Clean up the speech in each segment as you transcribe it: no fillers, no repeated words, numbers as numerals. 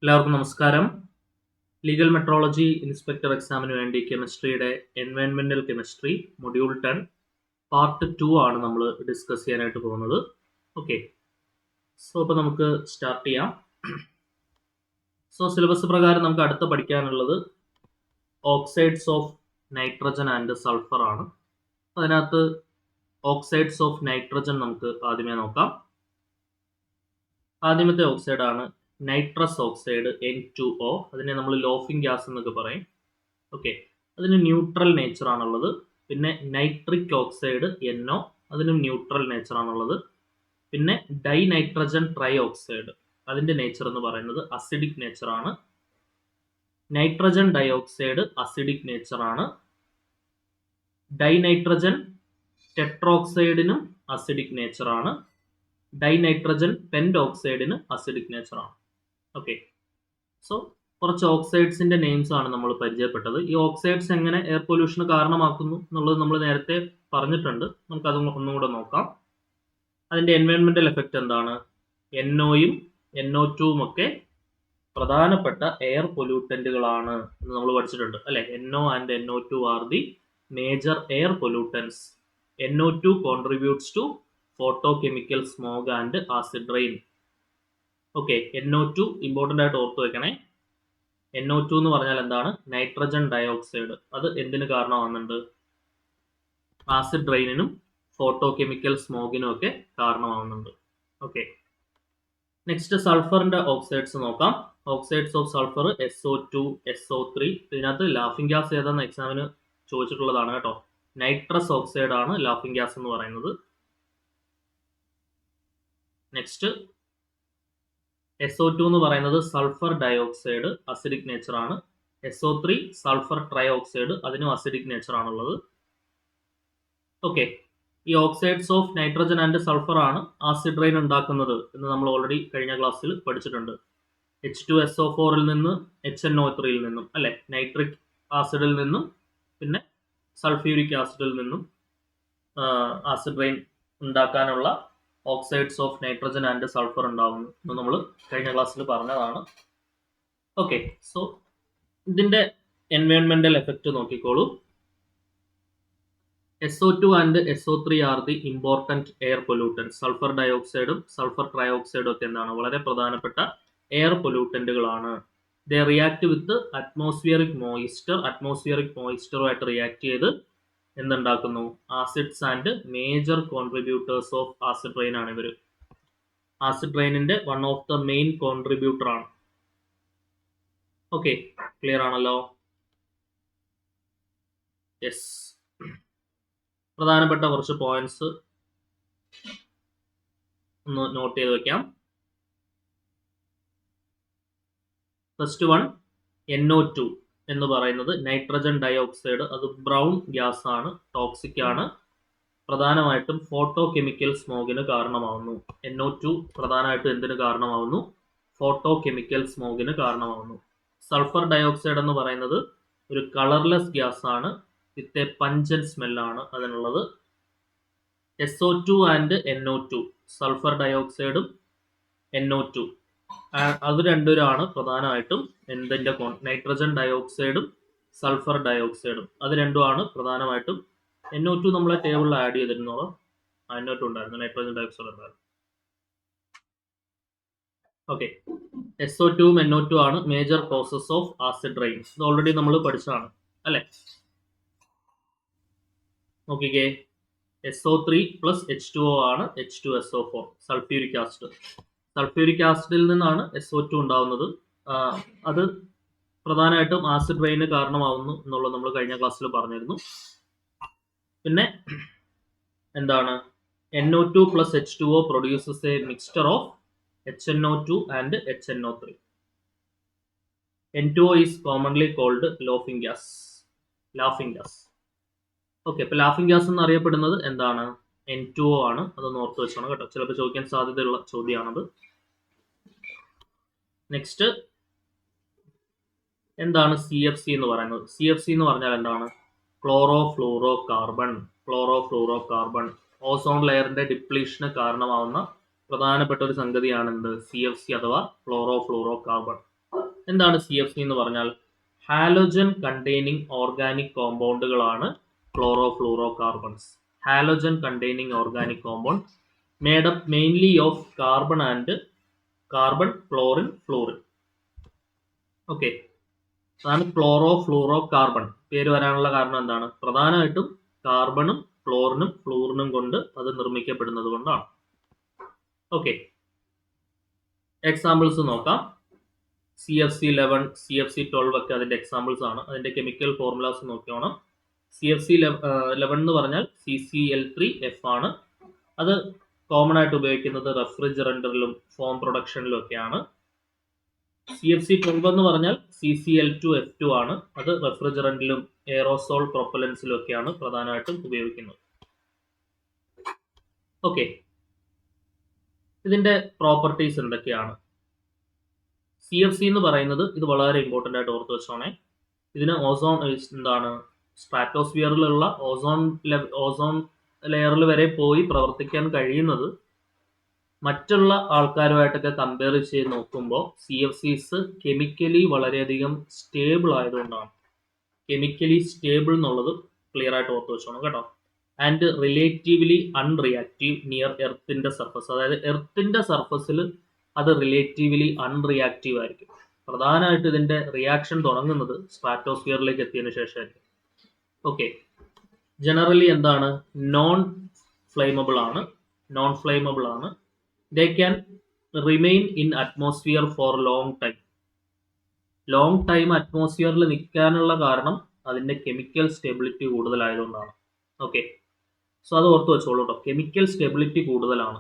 എല്ലാവർക്കും നമസ്കാരം. Legal metrology inspector എക്സാമിന് വേണ്ടി കെമിസ്ട്രിയുടെ എൻവയൺമെന്റൽ കെമിസ്ട്രി മൊഡ്യൂൾ 10 പാർട്ട് 2 ആണ് നമ്മൾ ഡിസ്കസ് ചെയ്യാനായിട്ട് പോകുന്നത്. ഓക്കെ, സോ അപ്പോൾ നമുക്ക് സ്റ്റാർട്ട് ചെയ്യാം. സോ സിലബസ് പ്രകാരം നമുക്ക് അടുത്ത് പഠിക്കാനുള്ളത് oxides of nitrogen and sulphur ആണ്. അതിനകത്ത് ഓക്സൈഡ്സ് ഓഫ് നൈട്രജൻ നമുക്ക് ആദ്യമേ നോക്കാം. ആദ്യമത്തെ ഓക്സൈഡാണ് നൈട്രസ് ഓക്സൈഡ് N2O. അതിനെ നമ്മൾ ലോഫിംഗ് ഗ്യാസ് എന്നൊക്കെ പറയും. ഓക്കെ, അതിന് ന്യൂട്രൽ നേച്ചർ ആണുള്ളത്. പിന്നെ നൈട്രിക് ഓക്സൈഡ് NO, അതിനും ന്യൂട്രൽ നേച്ചർ ആണുള്ളത്. പിന്നെ ഡൈ നൈട്രജൻ ട്രൈ ഓക്സൈഡ്, അതിൻ്റെ നേച്ചർ എന്ന് പറയുന്നത് അസിഡിക് നേച്ചർ ആണ്. Nitrogen dioxide acidic nature ആണ്. ഡൈ നൈട്രജൻ ടെട്രോക്സൈഡിനും അസിഡിക് നേച്ചർ ആണ്. ഡൈ നൈട്രജൻ പെൻഡോക്സൈഡിന് അസിഡിക് നേച്ചർ ആണ്. ഓക്കെ, സോ കുറച്ച് ഓക്സൈഡ്സിന്റെ നെയിംസ് ആണ് നമ്മൾ പരിചയപ്പെട്ടത്. ഈ ഓക്സൈഡ്സ് എങ്ങനെ എയർ പൊല്യൂഷന് കാരണമാക്കുന്നു എന്നുള്ളത് നമ്മൾ നേരത്തെ പറഞ്ഞിട്ടുണ്ട്. നമുക്കത് ഒന്നുകൂടെ നോക്കാം. അതിന്റെ എൻവയോൺമെന്റൽ എഫക്റ്റ് എന്താണ്? NOയും NO2ഉം ഒക്കെ പ്രധാനപ്പെട്ട എയർ പൊല്യൂട്ടന്റുകളാണ് എന്ന് നമ്മൾ പഠിച്ചിട്ടുണ്ട് അല്ലെ. NO and NO2 are the major air pollutants. NO2 contributes to photochemical smog and acid rain. Okay, NO2 important ആയിട്ട് ഓർത്ത് വെക്കണേ. NO2 എന്ന് പറഞ്ഞാൽ എന്താണ്? Nitrogen dioxide. അത് എന്തിന് കാരണമാകുന്നുണ്ട്? ആസിഡ് റെയിനിനും ഫോട്ടോകെമിക്കൽ സ്മോഗിനും ഒക്കെ കാരണമാകുന്നുണ്ട്. ഓക്കെ, നെക്സ്റ്റ് സൾഫറിന്റെ ഓക്സൈഡ്സ് നോക്കാം. Oxides of sulphur SO2, SO3. ഇതിനകത്ത് ലാഫിംഗ് ഗ്യാസ് ഏതാന്ന് എക്സാമിന് ചോദിച്ചിട്ടുള്ളതാണ് കേട്ടോ. നൈട്രസ് ഓക്സൈഡ് ആണ് ലാഫിംഗ് ഗ്യാസ് എന്ന് പറയുന്നത്. നെക്സ്റ്റ് SO2 എന്ന് പറയുന്നത് സൾഫർ ഡയോക്സൈഡ്, അസിഡിക് നേച്ചർ ആണ്. SO3 സൾഫർ ട്രൈ ഓക്സൈഡ്, അതിനും അസിഡിക് നേച്ചർ ആണുള്ളത്. ഓക്കെ, ഈ oxides of nitrogen and sulphur ആണ് ആസിഡ് റെയിൻ ഉണ്ടാക്കുന്നത് എന്ന് നമ്മൾ ഓൾറെഡി കഴിഞ്ഞ ക്ലാസ്സിൽ പഠിച്ചിട്ടുണ്ട്. H2SO4ൽ നിന്ന് HNO3ൽ നിന്നും അല്ലെ, നൈട്രിക് ആസിഡിൽ നിന്നും പിന്നെ സൾഫ്യൂരിക് ആസിഡിൽ നിന്നും ആസിഡ് റെയിൻ ഉണ്ടാക്കാനുള്ള oxides of nitrogen and sulphur ഉണ്ടാവുന്നു എന്ന് നമ്മൾ കഴിഞ്ഞ ക്ലാസ്സിൽ പറഞ്ഞതാണ്. ഓക്കെ, സോ ഇതിന്റെ എൻവയോൺമെന്റൽ എഫക്റ്റ് നോക്കിക്കോളൂ. SO2 and SO3 are the important air pollutants. Sulphur ഡയോക്സൈഡും സൾഫർ ട്രയോക്സൈഡും ഒക്കെ എന്താണ്? വളരെ പ്രധാനപ്പെട്ട എയർ പൊല്യൂട്ടന്റുകളാണ്. They react with atmospheric moisture. Atmospheric മോയിസ്ചറുമായിട്ട് റിയാക്ട് ചെയ്ത് എന്തുണ്ടാക്കുന്നു? Acids and major contributors of acid rain ആണ് ഇവർ. ആസിഡ് റെയിനിന്റെ one of the main contributor ആണ്. ഓക്കെ, ക്ലിയർ ആണല്ലോ? യെസ്, പ്രധാനപ്പെട്ട കുറച്ച് പോയിന്റ്സ് ഒന്ന് നോട്ട് ചെയ്ത് വെക്കാം. ഫസ്റ്റ് വൺ, NO2 എന്ന് പറയുന്നത് നൈട്രജൻ ഡയോക്സൈഡ്. അത് ബ്രൗൺ ഗ്യാസ് ആണ്, ടോക്സിക് ആണ്. പ്രധാനമായിട്ടും ഫോട്ടോ കെമിക്കൽ സ്മോഗിന് കാരണമാവുന്നു. NO2 പ്രധാനമായിട്ടും എന്തിന് കാരണമാവുന്നു? ഫോട്ടോ കെമിക്കൽ സ്മോഗിന് കാരണമാവുന്നു. സൾഫർ ഡയോക്സൈഡ് എന്ന് പറയുന്നത് ഒരു കളർലെസ് ഗ്യാസ് ആണ്, വിത്ത് എ പഞ്ചൻ സ്മെല്ലാണ് അതിനുള്ളത്. SO2 and NO2, sulphur ഡയോക്സൈഡും NO2, അത് രണ്ടുപേരാണ് പ്രധാനമായിട്ടും എന്തിന്റെ നൈട്രജൻ ഡയോക്സൈഡും സൾഫർ ഡയോക്സൈഡും. അത് രണ്ടുമാണ് പ്രധാനമായിട്ടും. NO2 നമ്മളെ ടേബിളിൽ ആഡ് ചെയ്തിരുന്നോളൂ. NO2 ഉണ്ടായിരുന്നു, നൈട്രജൻ ഡയോക്സൈഡ് ഉണ്ടായിരുന്നു. ഓക്കെ, SO2ഉം NO2 ആണ് major causes of acid rain. ഇത് ഓൾറെഡി നമ്മൾ പഠിച്ചതാണ് അല്ലെ. നോക്കിക്കേ, SO3 പ്ലസ് H2O ആണ് H2SO4, സൾഫ്യൂരിക് ആസിഡ്. സൾഫ്യൂരിക് ആസിഡിൽ നിന്നാണ് SO2 ഉണ്ടാവുന്നത്. അത് പ്രധാനമായിട്ടും ആസിഡ് റെയിന് കാരണമാവുന്നു എന്നുള്ളത് നമ്മൾ കഴിഞ്ഞ ക്ലാസ്സിൽ പറഞ്ഞിരുന്നു. പിന്നെ എന്താണ്? NO2 plus H2O produces a mixture of HNO2 and HNO3. N2O is commonly called laughing gas. Laughing gas. Okay, അപ്പൊ ലാഫിംഗ് ഗ്യാസ് എന്ന് അറിയപ്പെടുന്നത് എന്താണ്? N2O ആണ്. അതൊന്ന് ഓർത്ത് വെച്ചോണം കേട്ടോ, ചിലപ്പോൾ ചോദിക്കാൻ സാധ്യതയുള്ള ചോദ്യമാണത്. നെക്സ്റ്റ്, എന്താണ് CFC എന്ന് പറയുന്നത്? CFC എന്ന് പറഞ്ഞാൽ എന്താണ്? Chlorofluorocarbon. Chlorofluorocarbon ozone ലെയറിന്റെ ഡിപ്ലീഷന് കാരണമാവുന്ന പ്രധാനപ്പെട്ട ഒരു സംഗതിയാണ് എന്ത്? CFC അഥവാ ക്ലോറോ ഫ്ലൂറോ കാർബൺ. എന്താണ് CFC എന്ന് പറഞ്ഞാൽ? ഹാലോജൻ കണ്ടെയ്നിങ് ഓർഗാനിക് കോമ്പൗണ്ടുകളാണ് chlorofluorocarbons. Halogen containing organic compound made up mainly of carbon and carbon, chlorine, fluorine. Okay, അതാണ് ക്ലോറോഫ്ലൂറോ കാർബൺ. പേര് വരാനുള്ള കാരണം എന്താണ്? പ്രധാനമായിട്ടും കാർബണും ക്ലോറിനും ഫ്ലൂറിനും കൊണ്ട് അത് നിർമ്മിക്കപ്പെടുന്നത് കൊണ്ടാണ്. ഓക്കെ, എക്സാമ്പിൾസ് നോക്കാം. CFC11, CFC12 ഒക്കെ അതിന്റെ എക്സാമ്പിൾസ് ആണ്. അതിന്റെ കെമിക്കൽ ഫോർമുലാസ് നോക്കിയോണം. CFC11 എന്ന് പറഞ്ഞാൽ CCl3F ആണ്. അത് കോമൺ ആയിട്ട് ഉപയോഗിക്കുന്നത് റെഫ്രിജറന്റിലും ഫോം പ്രൊഡക്ഷനിലും ഒക്കെയാണ്. CFC12 എന്ന് പറഞ്ഞാൽ CCl2F2 ആണ്. അത് റെഫ്രിജറന്റിലും എയറോസോൾ പ്രൊപ്പലൻസിലും ഒക്കെയാണ് പ്രധാനമായിട്ടും ഉപയോഗിക്കുന്നത്. ഓക്കെ, ഇതിന്റെ പ്രോപ്പർട്ടീസ് എന്തൊക്കെയാണ്? CFC എന്ന് പറയുന്നത്, ഇത് വളരെ ഇമ്പോർട്ടൻ്റ് ആയിട്ട് ഓർത്ത് വെച്ചോണേ, ഇതിന് ഓസോൺ എന്താണ് സ്ട്രാറ്റോസ്ഫിയറിലുള്ള ഓസോൺ ലെയറിൽ വരെ പോയി പ്രവർത്തിക്കാൻ കഴിയുന്നത് മറ്റുള്ള ആൾക്കാരുമായിട്ടൊക്കെ കമ്പയർ ചെയ്ത് നോക്കുമ്പോൾ CFCs കെമിക്കലി വളരെയധികം സ്റ്റേബിൾ ആയതുകൊണ്ടാണ്. കെമിക്കലി സ്റ്റേബിൾ എന്നുള്ളത് ക്ലിയർ ആയിട്ട് ഓർത്ത് വെച്ചോണം കേട്ടോ. ആൻഡ് റിലേറ്റീവ്ലി അൺറിയാക്റ്റീവ് നിയർ എർത്തിന്റെ സർഫസ്. അതായത് എർത്തിന്റെ സർഫസിൽ അത് റിലേറ്റീവ്ലി അൺറിയാക്റ്റീവ് ആയിരിക്കും. പ്രധാനമായിട്ട് ഇതിന്റെ റിയാക്ഷൻ തുടങ്ങുന്നത് സ്ട്രാറ്റോസ്ഫിയറിലേക്ക് എത്തിയതിനു ശേഷമായിരിക്കും. ഓക്കെ, ജനറലി എന്താണ്? നോൺ ഫ്ലെയിമബിൾ ആണ്. They can remain in atmosphere for long time അറ്റ്മോസ്ഫിയറിൽ നിൽക്കാനുള്ള കാരണം അതിന്റെ കെമിക്കൽ സ്റ്റെബിലിറ്റി കൂടുതലായതുകൊണ്ടാണ്. ഓക്കെ, സോ അത് ഓർത്ത് വെച്ചോളൂ കേട്ടോ. കെമിക്കൽ സ്റ്റെബിലിറ്റി കൂടുതലാണ്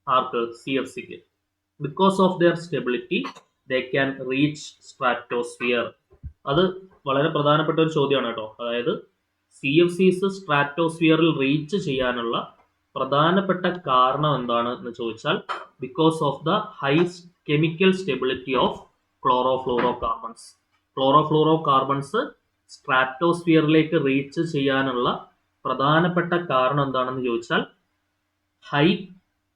ആർക്ക്? CFCക്ക്. Because of their stability they can reach stratosphere. അത് വളരെ പ്രധാനപ്പെട്ട ഒരു ചോദ്യമാണ് കേട്ടോ. അതായത് CFCs സ്ട്രാറ്റോസ്ഫിയറിൽ റീച്ച് ചെയ്യാനുള്ള പ്രധാനപ്പെട്ട കാരണം എന്താണ് എന്ന് ചോദിച്ചാൽ, because of the high chemical stability of chlorofluorocarbons. Chlorofluorocarbons സ്ട്രാറ്റോസ്ഫിയറിലേക്ക് റീച്ച് ചെയ്യാനുള്ള പ്രധാനപ്പെട്ട കാരണം എന്താണെന്ന് ചോദിച്ചാൽ, high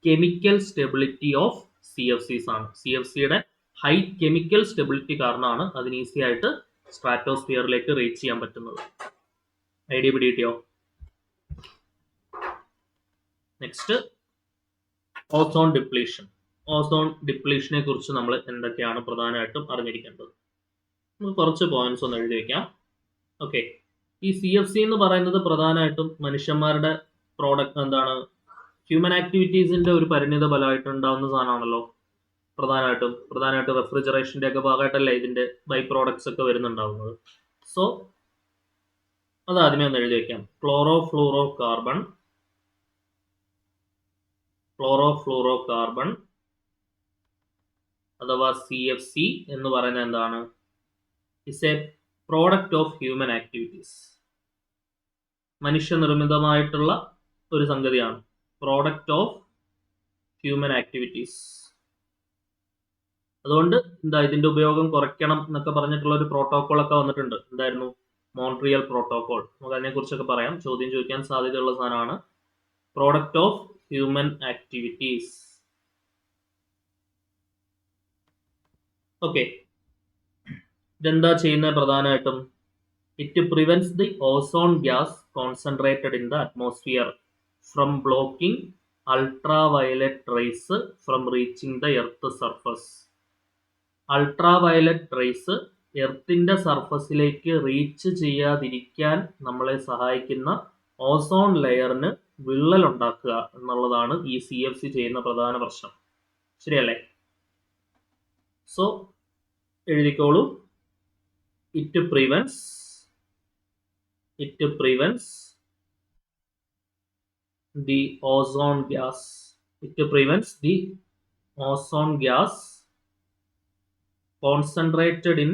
chemical stability of CFCs ആണ്. CFCയുടെ ഹൈ കെമിക്കൽ സ്റ്റെബിലിറ്റി കാരണമാണ് അതിന് ഈസി ആയിട്ട് സ്ട്രാറ്റോസ്ഫിയറിലേക്ക് റീച്ച് ചെയ്യാൻ പറ്റുന്നത്. ഐഡിയ പിടികിട്ടിയോ? Next, ozone depletion. ഓസോൺ ഡിപ്ലീഷനെ കുറിച്ച് നമ്മൾ എന്തൊക്കെയാണ് പ്രധാനമായിട്ടും അറിഞ്ഞിരിക്കേണ്ടത്? നമുക്ക് കുറച്ച് പോയിന്റ്സ് ഒന്ന് എഴുതി വയ്ക്കാം. ഓക്കെ, ഈ CFC എന്ന് പറയുന്നത് പ്രധാനമായിട്ടും മനുഷ്യന്മാരുടെ പ്രോഡക്റ്റ് എന്താണ്, ഹ്യൂമൻ ആക്ടിവിറ്റീസിന്റെ ഒരു പരിണിത ഫലമായിട്ട് ഉണ്ടാകുന്ന സാധനമാണല്ലോ. പ്രധാനമായിട്ടും റെഫ്രിജറേഷന്റെ ഒക്കെ ഭാഗമായിട്ടല്ലേ ഇതിന്റെ ബൈ പ്രോഡക്ട്സ് ഒക്കെ വരുന്നുണ്ടാവുന്നത്. സോ അത് ആദ്യമേ ഒന്ന് എഴുതി വെക്കാം. ക്ലോറോഫ്ലൂറോ കാർബൺ അഥവാ CFC എന്ന് പറയുന്നത് എന്താണ്? Is a product of human activities. മനുഷ്യനിർമ്മിതമായിട്ടുള്ള ഒരു സംഗതിയാണ്. Product of human activities. അതുകൊണ്ട് ഇതിന്റെ ഉപയോഗം കുറയ്ക്കണം എന്നൊക്കെ പറഞ്ഞിട്ടുള്ള ഒരു പ്രോട്ടോകോൾ ഒക്കെ വന്നിട്ടുണ്ട്. എന്തായിരുന്നു? Montreal protocol. നമുക്ക് അതിനെ കുറിച്ചൊക്കെ പറയാം. ചോദ്യം ചോദിക്കാൻ സാധ്യതയുള്ള സാധനമാണ്. Product of human activities. Okay, ഇതെന്താ ചെയ്യുന്നത് പ്രധാനമായിട്ടും? It prevents the ozone gas concentrated in the atmosphere from blocking ultraviolet rays from reaching the earth surface. Ultraviolet rays എർത്തിന്റെ സർഫസിലേക്ക് റീച്ച് ചെയ്യാതിരിക്കാൻ നമ്മളെ സഹായിക്കുന്ന ഓസോൺ ലെയറിന് വിള്ളൽ ഉണ്ടാക്കുക എന്നുള്ളതാണ് ഈ CFC ചെയ്യുന്ന പ്രധാന പ്രശ്നം. ശരിയല്ലേ? സോ എഴുതിക്കോളൂ. It prevents the ozone gas. It prevents the ozone gas concentrated in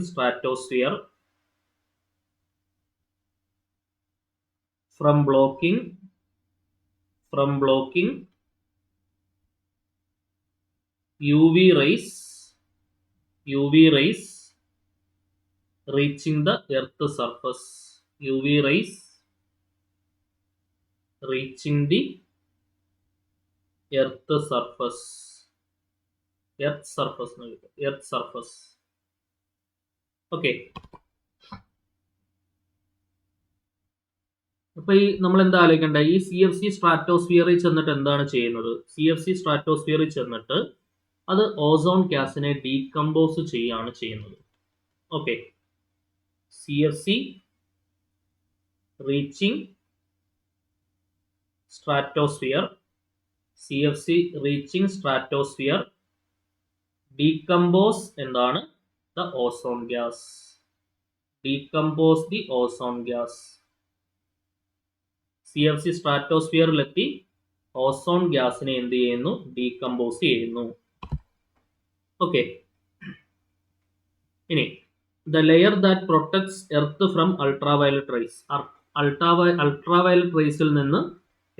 stratosphere from blocking UV rays reaching the earth surface. UV rays reaching the earth surface. Okay. അപ്പൊ ഈ നമ്മൾ എന്താ ആലോചിക്കേണ്ട, ഈ CFC സ്ട്രാറ്റോസ്ഫിയറിൽ ചെന്നിട്ട് എന്താണ് ചെയ്യുന്നത്? CFC സ്ട്രാറ്റോസ്ഫിയറിൽ ചെന്നിട്ട് അത് ഓസോൺ ഗ്യാസിനെ ഡീകമ്പോസ് ചെയ്യാണ് ചെയ്യുന്നത്. Okay. CFC reaching stratosphere, CFC reaching stratosphere decompose എന്താണ്? The ozone gas. Decompose the ozone gas. CFC സ്ട്രാറ്റോസ്ഫിയറിലെത്തി ഓസോൺ ഗ്യാസിനെ എന്ത് ചെയ്യുന്നു? ഡീകമ്പോസ് ചെയ്യുന്നു. ഓക്കെ. ഇനി the layer that protects earth from ultraviolet rays. Ultraviolet റേസിൽ നിന്ന്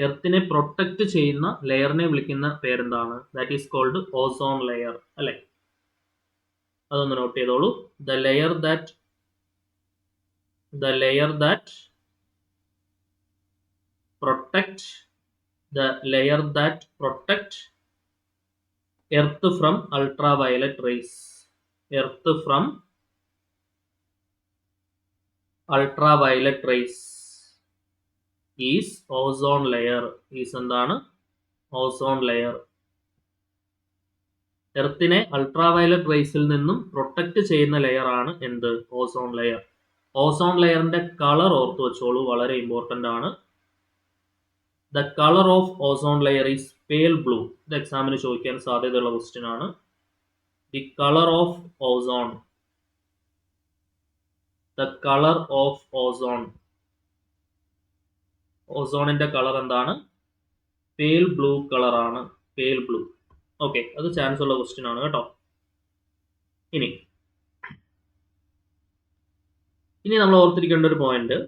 എർത്തിനെ പ്രൊട്ടക്ട് ചെയ്യുന്ന ലെയറിനെ വിളിക്കുന്ന പേരെന്താണ്? That is called ozone layer, അല്ലെ? അതൊന്ന് നോട്ട് ചെയ്തോളൂ. The layer that protect earth from ultraviolet rays. Earth from ultraviolet rays is ozone layer. Is എന്താണ്? Ozone layer. എർത്തിനെ അൾട്രാവയലറ്റ് റേസിൽ നിന്നും പ്രൊട്ടക്ട് ചെയ്യുന്ന ലെയർ ആണ് എന്ത്? Ozone layer. ഓസോൺ ലെയറിന്റെ കളർ ഓർത്തു വെച്ചോളൂ, വളരെ ഇമ്പോർട്ടന്റ് ആണ്. The color of ozone layer is pale blue. ഇത് എക്സാമിന് ചോദിക്കാൻ സാധ്യതയുള്ള ക്വസ്റ്റ്യൻ ആണ്. The color of ozone. ഓസോണിന്റെ കളർ എന്താണ്? പേൽ ബ്ലൂ കളർ ആണ്. Pale blue. ഓക്കെ, അത് ചാൻസ് ഉള്ള ക്വസ്റ്റ്യൻ ആണ് കേട്ടോ. ഇനി നമ്മൾ ഓർത്തിരിക്കേണ്ട ഒരു പോയിന്റ്,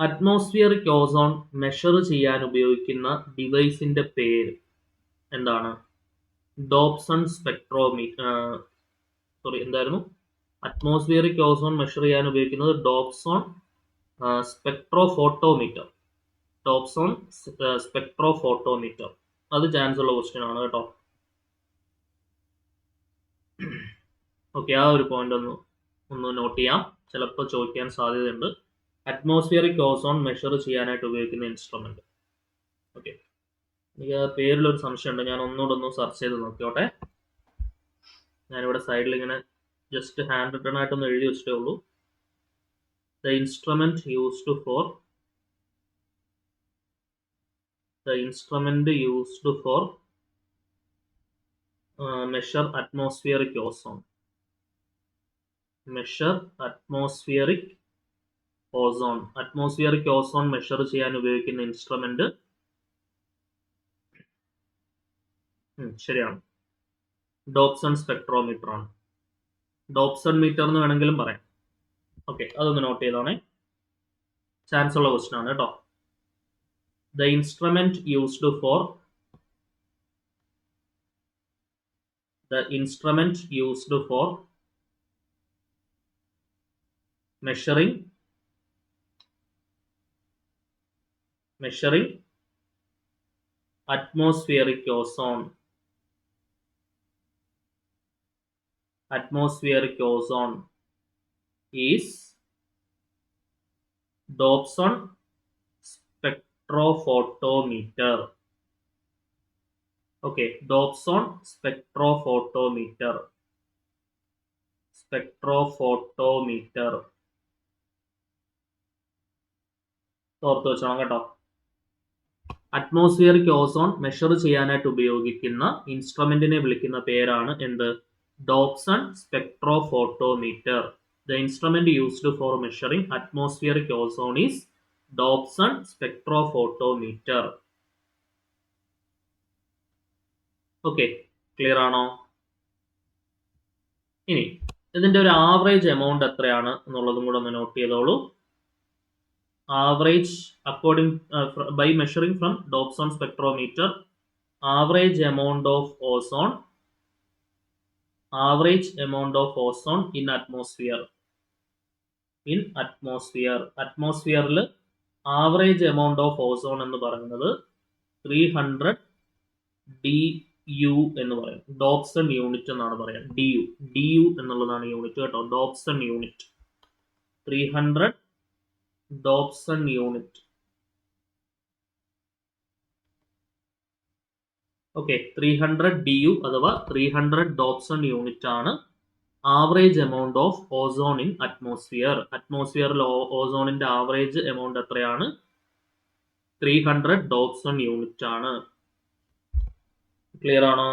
അറ്റ്മോസ്ഫിയറിക് ഓസോൺ മെഷർ ചെയ്യാൻ ഉപയോഗിക്കുന്ന ഡിവൈസിന്റെ പേര് എന്താണ്? Dobson spectrometer. Atmospheric ozone measure ചെയ്യാൻ ഉപയോഗിക്കുന്നത് ഡോപ്സോൺ സ്പെക്ട്രോഫോട്ടോമീറ്റർ. അത് ചാൻസ് ഉള്ള ക്വസ്റ്റ്യൻ ആണ് കേട്ടോ. ഓക്കെ, ആ ഒരു പോയിന്റ് ഒന്ന് നോട്ട് ചെയ്യാം, ചിലപ്പോൾ ചോദിക്കാൻ സാധ്യതയുണ്ട്. അറ്റ്മോസ്ഫിയറിക് ഓസോൺ മെഷർ ചെയ്യാനായിട്ട് ഉപയോഗിക്കുന്ന ഇൻസ്ട്രുമെന്റ്. ഓക്കെ, എനിക്ക് പേരിലൊരു സംശയമുണ്ട്, ഞാൻ ഒന്നുകൂടെ സെർച്ച് ചെയ്ത് നോക്കിയോട്ടെ. ഞാനിവിടെ സൈഡിൽ ഇങ്ങനെ ജസ്റ്റ് ഹാൻഡ് റിട്ടൺ ആയിട്ടൊന്ന് എഴുതി വെച്ചിട്ടേ ഉള്ളൂ. The instrument used for measure atmospheric ozone. Atmospheric ozone measure ചെയ്യാൻ ഉപയോഗിക്കുന്ന ഇൻസ്ട്രുമെന്റ് ശരിയാണ്, ഡോപ്സൺ സ്പെക്ട്രോമീറ്റർ ആണ്. ഡോപ്സൺ മീറ്റർ എന്ന് വേണമെങ്കിലും പറയാം. ഓക്കെ, അതൊന്ന് നോട്ട് ചെയ്തോണേ, ചാൻസ് ഉള്ള ക്വസ്റ്റ്യൻ ആണ് കേട്ടോ. The instrument used for measuring atmospheric ozone is Dobson spectrophotometer. Okay, Dobson spectrophotometer. ഓർത്ത് വെച്ചോണം കേട്ടോ. അറ്റ്മോസ്ഫിയറിക് ഓസോൺ മെഷർ ചെയ്യാനായിട്ട് ഉപയോഗിക്കുന്ന ഇൻസ്ട്രുമെന്റിനെ വിളിക്കുന്ന പേരാണ് എന്ത്? Dobson spectrophotometer. The instrument used for measuring atmospheric ozone is Dobson spectrophotometer. Okay, clear ആണോ? ഇനി ഇതിന്റെ ഒരു ആവറേജ് എമൗണ്ട് എത്രയാണ് എന്നുള്ളതും കൂടെ ഒന്ന് നോട്ട് ചെയ്തോളൂ. Average according by measuring from Dobson spectrometer, average amount of ozone in atmosphere. അറ്റ്മോസ്ഫിയറിൽ ആവറേജ് എമൗണ്ട് ഓഫ് ഓസോൺ എന്ന് പറയുന്നത് 300 DU എന്ന് പറയും. ഡോപ്സൺ യൂണിറ്റ് എന്നാണ് പറയാം. DU എന്നുള്ളതാണ് യൂണിറ്റ് കേട്ടോ. Dobson unit 300 Dobson unit. Okay, 300 DU അഥവാ 300 ഡോപ്സൺ യൂണിറ്റ് ആണ് average amount of ozone in atmosphere. അറ്റ്മോസ്ഫിയറിൽ ഓസോണിന്റെ ആവറേജ് എമൗണ്ട് എത്രയാണ്? 300 ഡോപ്സൺ യൂണിറ്റ് ആണ്. ക്ലിയർ ആണോ?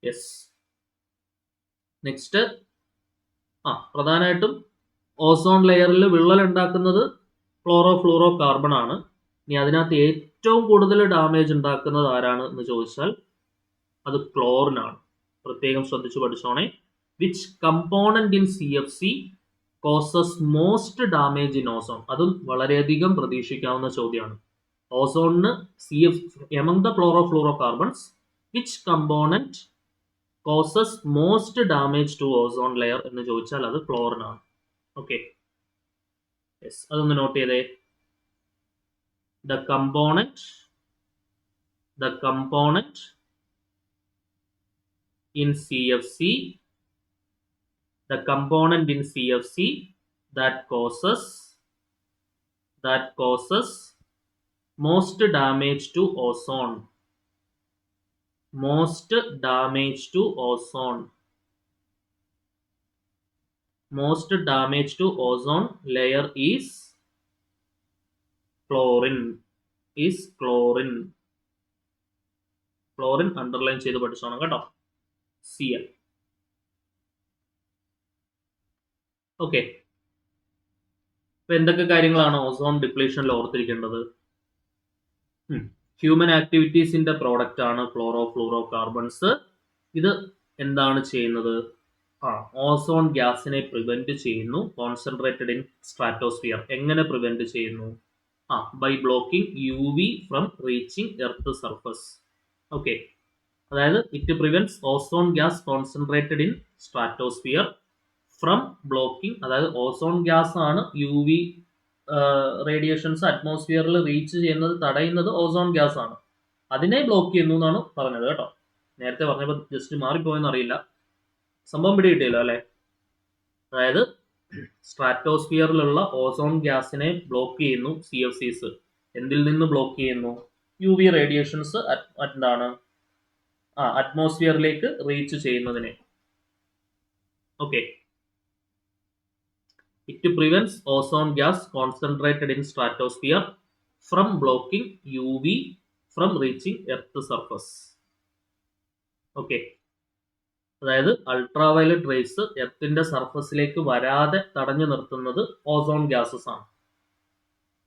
യെസ്. നെക്സ്റ്റ്, പ്രധാനമായിട്ടും ഓസോൺ ലെയറിൽ വിള്ളൽ ഉണ്ടാക്കുന്നത് ക്ലോറോ ഫ്ലൂറോ കാർബൺ ആണ്. ഇനി അതിനകത്ത് ഏറ്റവും കൂടുതൽ ഡാമേജ് ഉണ്ടാക്കുന്നത് ആരാണ് എന്ന് ചോദിച്ചാൽ അത് ക്ലോറിൻ ആണ്. പ്രത്യേകം ശ്രദ്ധിച്ചു പഠിച്ചോണേ. Which component in CFC causes most damage in ozone? അതും വളരെയധികം പ്രതീക്ഷിക്കാവുന്ന ചോദ്യമാണ്. ഓസോണിന് among the chlorofluorocarbons which component causes most damage to ozone layer എന്ന് ചോദിച്ചാൽ അത് ക്ലോറിൻ ആണ്. ഓക്കെ, യെസ്, അതൊന്ന് നോട്ട് ചെയ്തേ. The component in CFC that causes most damage to ozone layer is chlorine. Chlorine underline ചെയ്ത് പഠിച്ചോണം കേട്ടോ. Cl. Okay, ഇപ്പൊ എന്തൊക്കെ കാര്യങ്ങളാണ് ഓസോൺ ഡിപ്ലീഷനിൽ ഓർത്തിരിക്കേണ്ടത്? ഹ്യൂമൻ ആക്ടിവിറ്റീസിന്റെ പ്രോഡക്റ്റ് ആണ് ക്ലോറോ ഫ്ലൂറോ കാർബൺസ്. ഇത് എന്താണ് ചെയ്യുന്നത്? ഓസോൺ ഗ്യാസിനെ പ്രിവെന്റ് ചെയ്യുന്നു. Concentrated in stratosphere. എങ്ങനെ പ്രിവെന്റ് ചെയ്യുന്നു? By blocking UV from reaching earth surface. Okay, അതായത് it prevents ozone gas concentrated in stratosphere from blocking. അതായത് ഓസോൺ ഗ്യാസ് ആണ് UV റേഡിയേഷൻസ് അറ്റ്മോസ്ഫിയറിൽ റീച്ച് ചെയ്യുന്നത്, തടയുന്നത് ഓസോൺ ഗ്യാസ് ആണ്. അതിനെ ബ്ലോക്ക് ചെയ്യുന്നു എന്നാണ് പറഞ്ഞത് കേട്ടോ. നേരത്തെ പറഞ്ഞപ്പോൾ ജസ്റ്റ് മാറിപ്പോയെന്ന് അറിയില്ല. സംഭവം പിടികിട്ടിയല്ലോ അല്ലെ? അതായത് സ്ട്രാറ്റോസ്ഫിയറിലുള്ള ഓസോൺ ഗ്യാസിനെ ബ്ലോക്ക് ചെയ്യുന്നു CFCs. എന്തിൽ നിന്ന് ബ്ലോക്ക് ചെയ്യുന്നു? UV റേഡിയേഷൻസ് എന്താണ് അറ്റ്മോസ്ഫിയറിലേക്ക് റീച്ച് ചെയ്യുന്നതിനെ. Okay, it prevents ozone gas concentrated in stratosphere from blocking UV from reaching earth surface. Okay, അതായത് അൾട്രാവയലറ്റ് റേസ് എർത്തിന്റെ സർഫസിലേക്ക് വരാതെ തടഞ്ഞു നിർത്തുന്നത് ഓസോൺ ഗ്യാസസ് ആണ്.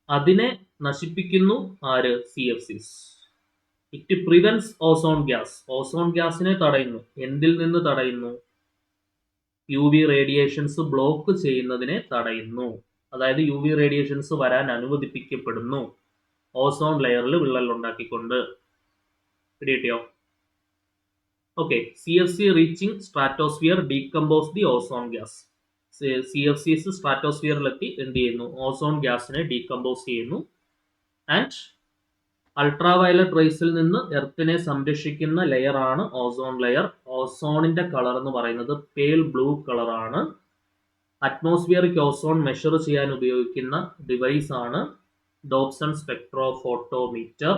അതിനെ നശിപ്പിക്കുന്നു ആര്? CFCs. It prevents ozone gas. Ozone ഗ്യാസിനെ തടയുന്നു. എന്തിൽ നിന്ന് തടയുന്നു? UV റേഡിയേഷൻസ് ബ്ലോക്ക് ചെയ്യുന്നതിനെ തടയുന്നു. അതായത് UV റേഡിയേഷൻസ് വരാൻ അനുവദിപ്പിക്കപ്പെടുന്നു ഓസോൺ ലെയറിൽ വിള്ളൽ ഉണ്ടാക്കിക്കൊണ്ട്. പിടികിട്ടിയോ? Okay, CFC reaching stratosphere decompose the ozone gas. CFCs സ്ട്രാറ്റോസ്ഫിയറിലെത്തി എന്ത് ചെയ്യുന്നു? ഓസോൺ ഗ്യാസിനെ ഡീകമ്പോസ് ചെയ്യുന്നു. ആൻഡ് അൾട്രാവയലറ്റ് റേസിൽ നിന്ന് എർത്തിനെ സംരക്ഷിക്കുന്ന ലെയർ ആണ് ഓസോൺ ലെയർ. ഓസോണിന്റെ കളർ എന്ന് പറയുന്നത് പേൽ ബ്ലൂ കളർ ആണ്. അറ്റ്മോസ്ഫിയറിക് ഓസോൺ മെഷർ ചെയ്യാൻ ഉപയോഗിക്കുന്ന ഡിവൈസ് ആണ് ഡോപ്സൺ സ്പെക്ട്രോഫോട്ടോമീറ്റർ.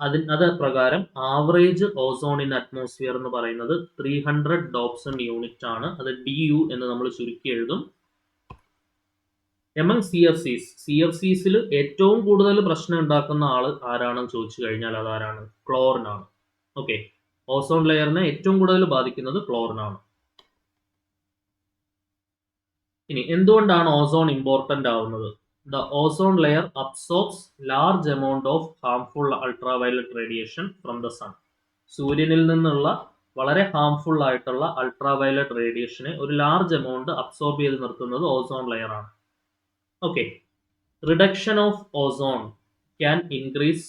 അത് പ്രകാരം ആവറേജ് ഓസോൺ ഇൻ അറ്റ്മോസ്ഫിയർ എന്ന് പറയുന്നത് 300 ഡോപ്സൺ യൂണിറ്റ് ആണ്. അത് DU എന്ന് നമ്മൾ ചുരുക്കി എഴുതും. എമംഗ് CFCസിൽ ഏറ്റവും കൂടുതൽ പ്രശ്നം ഉണ്ടാക്കുന്ന ആള് ആരാണെന്ന് ചോദിച്ചു കഴിഞ്ഞാൽ അതാരാണ്? ക്ലോറിൻ ആണ്. ഓക്കെ, ഓസോൺ ലെയറിനെ ഏറ്റവും കൂടുതൽ ബാധിക്കുന്നത് ക്ലോറിൻ ആണ്. ഇനി എന്തുകൊണ്ടാണ് ഓസോൺ ഇമ്പോർട്ടന്റ് ആവുന്നത്? The ozone layer absorbs large amount of harmful ultraviolet radiation from the sun. സൂര്യനിൽ നിന്നുള്ള വളരെ ഹാംഫുൾ ആയിട്ടുള്ള അൾട്രാവയലറ്റ് റേഡിയേഷനെ ഒരു ലാർജ് എമൗണ്ട് അബ്സോർബ് ചെയ്ത് നിർത്തുന്നത് ഓസോൺ ലെയർ ആണ്. Okay, reduction of ozone can increase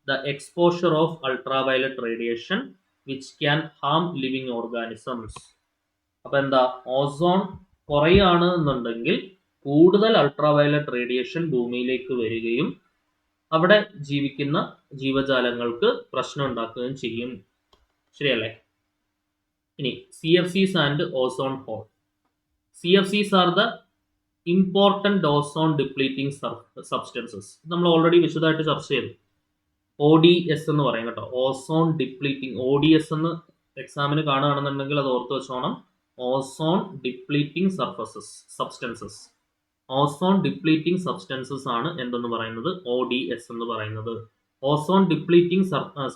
the exposure of ultraviolet radiation which can harm living organisms. അപ്പൊ എന്താ? ഓസോൺ കുറയാണ് എന്നുണ്ടെങ്കിൽ കൂടുതൽ അൾട്രാവയലറ്റ് റേഡിയേഷൻ ഭൂമിയിലേക്ക് വരികയും അവിടെ ജീവിക്കുന്ന ജീവജാലങ്ങൾക്ക് പ്രശ്നം ഉണ്ടാക്കുകയും ചെയ്യും. ശരിയല്ലേ? ഇനി CFCs and ozone whole. CFCs are the important ozone depleting substances. നമ്മൾ ഓൾറെഡി വിശദമായിട്ട് ചർച്ച ചെയ്തു. ODS എന്ന് പറയും കേട്ടോ, ഓസോൺ ഡിപ്ലീറ്റിംഗ്. ODS എന്ന് എക്സാമിന് കാണുകയാണെന്നുണ്ടെങ്കിൽ അത് ഓർത്ത് വെച്ചോണം. Ozone depleting substances. Ozone depleting substances ആണ് എന്തെന്ന് പറയുന്നത്, ODS എന്ന് പറയുന്നത്. ഓസോൺ ഡിപ്ലീറ്റിംഗ്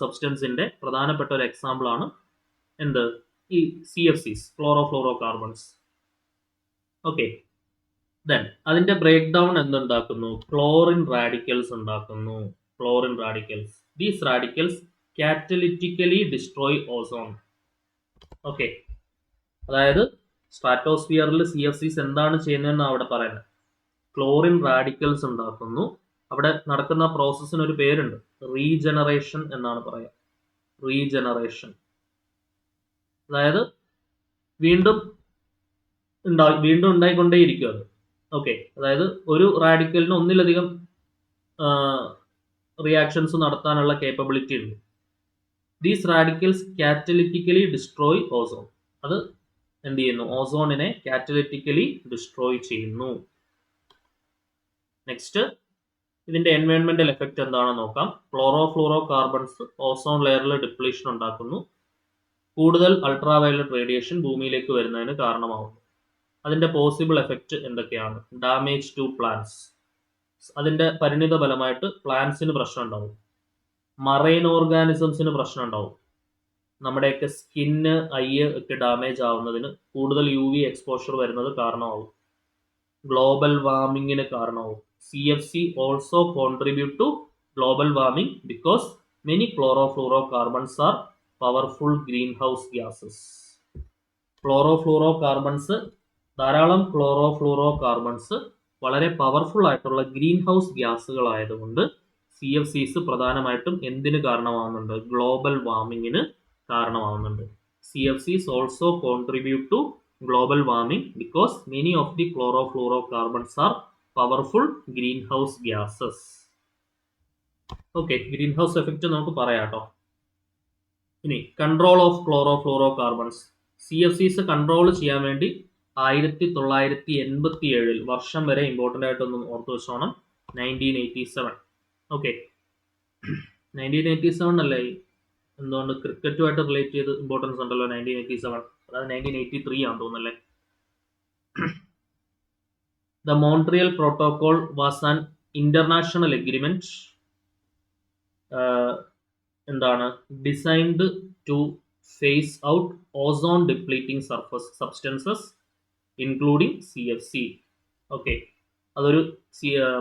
സബ്സ്റ്റൻസിന്റെ പ്രധാനപ്പെട്ട ഒരു എക്സാമ്പിൾ ആണ് എന്ത്, ഈ CFCs, chlorofluorocarbons. Okay, then അതിന്റെ ബ്രേക്ക് ഡൗൺ എന്തുണ്ടാക്കുന്നു, ക്ലോറിൻ റാഡിക്കൽസ് ഉണ്ടാക്കുന്നു. Chlorine radicals, these radicals catalytically destroy ozone. Okay, അതായത് സ്ട്രാറ്റോസ്ഫിയറിൽ CFCs എന്താണ് ചെയ്യുന്നതെന്ന് അവിടെ പറയുന്നത്, ക്ലോറിൻ റാഡിക്കൽസ് ഉണ്ടാക്കുന്നു. അവിടെ നടക്കുന്ന പ്രോസസ്സിന് ഒരു പേരുണ്ട്, റീജനറേഷൻ എന്നാണ് പറയുക. റീജനറേഷൻ, അതായത് വീണ്ടും ഉണ്ടായിക്കൊണ്ടേയിരിക്കും അത്. ഓക്കെ, അതായത് ഒരു റാഡിക്കലിന് ഒന്നിലധികം റിയാക്ഷൻസ് നടത്താനുള്ള കേപ്പബിലിറ്റി ഉണ്ട്. These radicals catalytically destroy ozone. അത് എന്ത് ചെയ്യുന്നു, ഓസോണിനെ കാറ്റലിറ്റിക്കലി ഡിസ്ട്രോയ് ചെയ്യുന്നു. നെക്സ്റ്റ്, ഇതിന്റെ എൻവയോൺമെന്റൽ എഫക്റ്റ് എന്താണെന്ന് നോക്കാം. ക്ലോറോഫ്ലൂറോ കാർബൺസ് ഓസോൺ ലെയറിൽ ഡിപ്ലീഷൻ ഉണ്ടാക്കുന്നു. കൂടുതൽ അൾട്രാവയലറ്റ് റേഡിയേഷൻ ഭൂമിയിലേക്ക് വരുന്നതിന് കാരണമാകുന്നു. അതിന്റെ പോസിബിൾ എഫക്റ്റ് എന്തൊക്കെയാണ്? Damage to plants. അതിന്റെ പരിണിത ഫലമായിട്ട് പ്ലാന്റ്സിന് പ്രശ്നം ഉണ്ടാവും. മറൈൻ ഓർഗാനിസംസിന് പ്രശ്നം ഉണ്ടാവും. നമ്മുടെയൊക്കെ സ്കിന്ന്, ഐ ഒക്കെ ഡാമേജ് ആവുന്നതിന് കൂടുതൽ UV എക്സ്പോഷർ വരുന്നത് കാരണമാവും. ഗ്ലോബൽ വാർമിങ്ങിന് കാരണമാവും. CFC also contribute to global warming because many chlorofluorocarbons are powerful green house gases. Chlorofluorocarbons, ധാരാളം ക്ലോറോഫ്ലൂറോ കാർബൺസ് വളരെ പവർഫുൾ ആയിട്ടുള്ള ഗ്രീൻ ഹൗസ് ഗ്യാസുകളായതുകൊണ്ട് CFCs പ്രധാനമായിട്ടും എന്തിന് കാരണമാവുന്നുണ്ട്, ഗ്ലോബൽ വാർമിങ്ങിന് കാരണമാവുന്നുണ്ട്. CFCs also contribute to global warming because many of the chlorofluorocarbons are powerful green house gases. Okay, green house effect നമുക്ക് പറയാം കേട്ടോ. ഇനി control of chlorofluorocarbons. CFCs control ചെയ്യാൻ വേണ്ടി 1987 വർഷം വരെ ഇമ്പോർട്ടൻ്റ് ആയിട്ടൊന്നും ഓർത്ത് വെച്ചോണം, 1987. ഓക്കെ, 1987 അല്ലേ, എന്തുകൊണ്ട് ക്രിക്കറ്റുമായിട്ട് റിലേറ്റ് ചെയ്ത് ഇമ്പോർട്ടൻസ് ഉണ്ടല്ലോ 1987. അതായത് 1983 ആണെന്ന് തോന്നുന്നല്ലേ. The Montreal protocol was an international agreement, എന്താണ്, designed to phase out ozone depleting substances including CFC. Okay, അതൊരു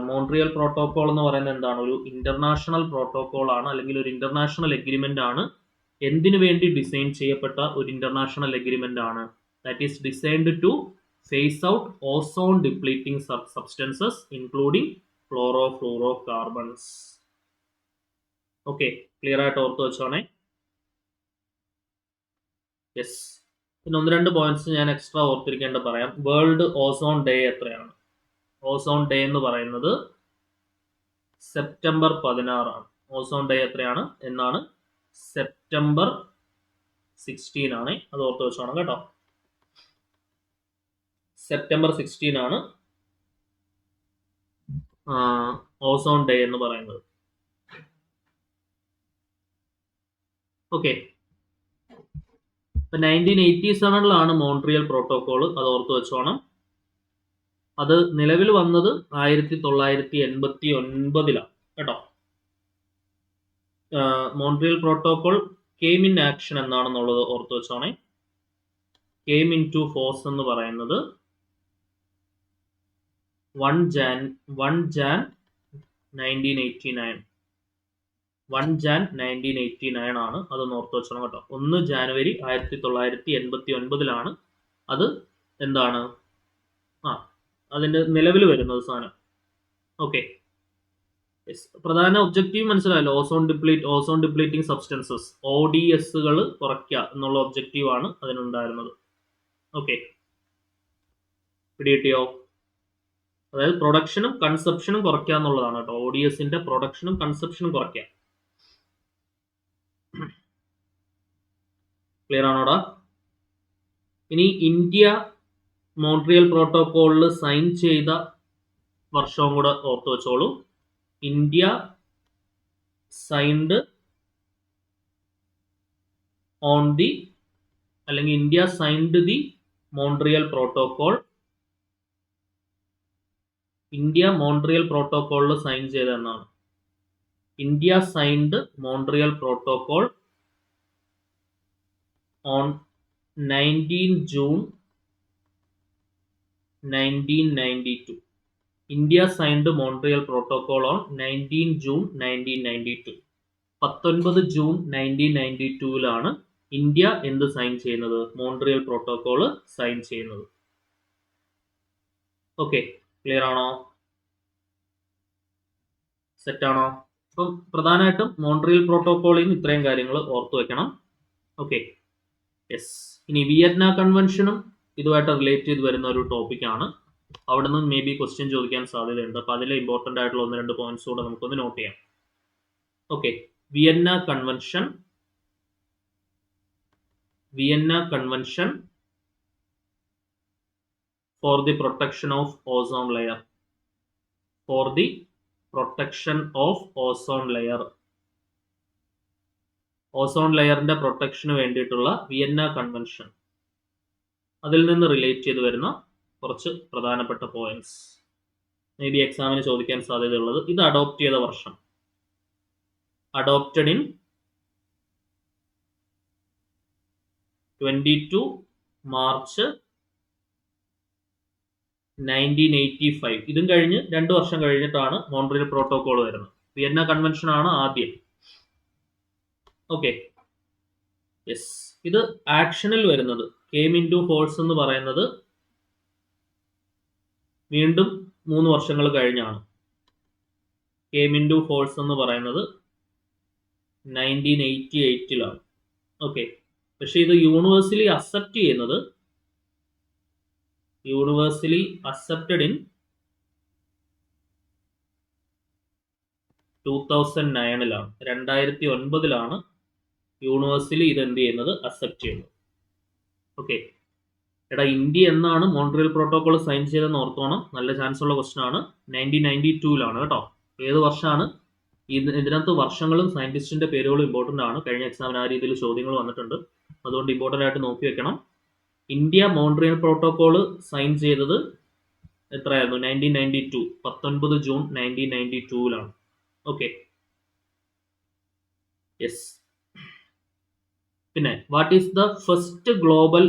മോൺട്രിയൽ പ്രോട്ടോകോൾ എന്ന് പറയുന്നത് എന്താണ്, ഒരു ഇന്റർനാഷണൽ പ്രോട്ടോകോൾ ആണ്, അല്ലെങ്കിൽ ഒരു ഇന്റർനാഷണൽ എഗ്രിമെന്റ് ആണ്. എന്തിനു വേണ്ടി ഡിസൈൻ ചെയ്യപ്പെട്ട ഒരു ഇന്റർനാഷണൽ എഗ്രിമെന്റ് ആണ്? That is designed to phase out ozone depleting substances including chlorofluorocarbons. Okay, clear ആയിട്ട് ഓർത്ത് വെച്ചോണേ. യെസ്, പിന്നെ ഒന്ന് രണ്ട് പോയിന്റ്സ് ഞാൻ എക്സ്ട്രാ ഓർത്തിരിക്കേണ്ട പറയാം. വേൾഡ് ഓസോൺ ഡേ എത്രയാണ്? ഓസോൺ ഡേ എന്ന് പറയുന്നത് സെപ്റ്റംബർ 16 ആണ്. ഓസോൺ ഡേ എത്രയാണ് എന്നാണ്? സെപ്റ്റംബർ 16 ആണ്. അത് ഓർത്ത് വെച്ചോണം കേട്ടോ. സെപ്റ്റംബർ 16 ആണ് ഓസോൺ ഡേ എന്ന് പറയുന്നത്. ഓക്കെ, ഇപ്പൊ 1987 മോൺട്രിയൽ പ്രോട്ടോകോൾ, അത് ഓർത്ത് വെച്ചോണം. അത് നിലവിൽ വന്നത് 1989 കേട്ടോ. Montreal protocol came in action എന്നാണെന്നുള്ളത് ഓർത്ത് വെച്ചോണേ. കെയിം ഇൻ ടു ഫോഴ്സ് എന്ന് പറയുന്നത് 1 Jan 1989. 1 Jan 1989 ആണ്. അതൊന്ന് ഓർത്ത് വെച്ചോണം കേട്ടോ. 1 ജാനുവരി 1989 അത് എന്താണ്, അതിന്റെ നിലവിൽ വരുന്നത് സാധനം. ഓക്കെ, പ്രധാന ഒബ്ജക്റ്റീവ് മനസ്സിലായല്ലോ. ഓസോൺ ഡിപ്ലീറ്റിംഗ് സബ്സ്റ്റൻസസ്, ODS-കൾ കുറയ്ക്കുക എന്നുള്ള ഒബ്ജക്റ്റീവ് ആണ് അതിനുണ്ടായിരുന്നത്. ഓക്കെ, പിടികിട്ടിയോ? അതായത് പ്രൊഡക്ഷനും കൺസപ്ഷനും കുറയ്ക്കുക എന്നുള്ളതാണ് കേട്ടോ. ODS-ന്റെ പ്രൊഡക്ഷനും കൺസപ്ഷനും കുറയ്ക്കുക. ക്ലിയർ ആണോടാ? ഇനി ഇന്ത്യ മോൺട്രിയൽ പ്രോട്ടോകോളിൽ സൈൻ ചെയ്ത വർഷവും കൂടെ ഓർത്തു വെച്ചോളൂ. ഇന്ത്യ സൈൻഡ് ഓൺ ദി, അല്ലെങ്കിൽ India signed the Montreal protocol. India Montreal പ്രോട്ടോകോളിൽ സൈൻ ചെയ്ത എന്നാണ്. India signed Montreal protocol on 19 June 1992. India signed Montreal protocol on 19 June 1992. 19 June 1992 India എന്ത് സൈൻ ചെയ്യുന്നത്? മോൺട്രിയൽ പ്രോട്ടോകോൾ സൈൻ ചെയ്യുന്നത്. ഓക്കെ, ക്ലിയർ ആണോ? Set ആണോ? അപ്പം പ്രധാനമായിട്ടും മോൺട്രിയൽ പ്രോട്ടോകോളിൽ നിന്ന് ഇത്രയും കാര്യങ്ങൾ ഓർത്തു വെക്കണം. Okay, yes. ഇനി വിയറ്റ്നാം കൺവെൻഷനും ഇതുമായിട്ട് റിലേറ്റ് ചെയ്ത് വരുന്ന ഒരു ടോപ്പിക്കാണ്. അവിടെ നിന്ന് മേ ബി ക്വസ്റ്റ്യൻ ചോദിക്കാൻ സാധ്യതയുണ്ട്. അപ്പോൾ അതിലെ ഇമ്പോർട്ടൻ്റ് ആയിട്ടുള്ള 1-2 പോയിന്റ്സ് കൂടെ നമുക്കൊന്ന് നോട്ട് ചെയ്യാം. Okay, Vienna convention for the protection of ozone layer. Ozone ലെയറിന്റെ പ്രൊട്ടക്ഷന് വേണ്ടിയിട്ടുള്ള വിയന്ന കൺവെൻഷൻ, അതിൽ നിന്ന് റിലേറ്റ് ചെയ്ത് വരുന്ന കുറച്ച് പ്രധാനപ്പെട്ട പോയിന്റ്സ് മേ ബി എക്സാമിന് ചോദിക്കാൻ സാധ്യതയുള്ളത്. ഇത് അഡോപ്റ്റ് ചെയ്ത വർഷം, അഡോപ്റ്റഡ് ഇൻ 22 മാർച്ച് 1985. ഇതും കഴിഞ്ഞ് 2 വർഷം കഴിഞ്ഞിട്ടാണ് മോൺട്രിയൽ പ്രോട്ടോകോൾ വരുന്നത്. വിയന്ന കൺവെൻഷൻ ആണ് ആദ്യം. Okay, yes. ഇത് ആക്ഷനിൽ വരുന്നത്, കെയിം ഇൻ ടു ഫോഴ്സ് എന്ന് പറയുന്നത് വീണ്ടും 3 വർഷങ്ങൾ കഴിഞ്ഞാണ്. കെയിം ഇൻ ടു ഫോഴ്സ് എന്ന് പറയുന്നത് 1988 ഓക്കെ, പക്ഷെ ഇത് യൂണിവേഴ്സലി അക്സെപ്റ്റ് ചെയ്യുന്നത്, യൂണിവേഴ്സലി അക്സെപ്റ്റഡ് ഇൻ 2009 2009 യൂണിവേഴ്സലി ഇത് എന്ത് ചെയ്യുന്നത്? അക്സെപ്റ്റ് ചെയ്യുന്നത്. ഓക്കെ, എടാ ഇന്ത്യ എന്നാണ് മോൺട്രിയൽ പ്രോട്ടോകോൾ സൈൻ ചെയ്തെന്ന് ഓർത്തോണം. നല്ല ചാൻസ് ഉള്ള ക്വസ്റ്റൻ ആണ്. 1992 കേട്ടോ. ഏത് വർഷമാണ്? ഇതിനകത്ത് വർഷങ്ങളും സയന്റിസ്റ്റിന്റെ പേരുകളും ഇമ്പോർട്ടൻ്റ് ആണ്. കഴിഞ്ഞ എക്സാമിന് ആ രീതിയിൽ ചോദ്യങ്ങൾ വന്നിട്ടുണ്ട്. അതുകൊണ്ട് ഇമ്പോർട്ടൻ്റ് ആയിട്ട് നോക്കി വെക്കണം. ഇന്ത്യ മോൺട്രിയൽ പ്രോട്ടോകോൾ സൈൻ ചെയ്തത് എത്രയായിരുന്നു? 1992, 19 ജൂൺ 1992. Okay, yes. പിന്നെ what is the first global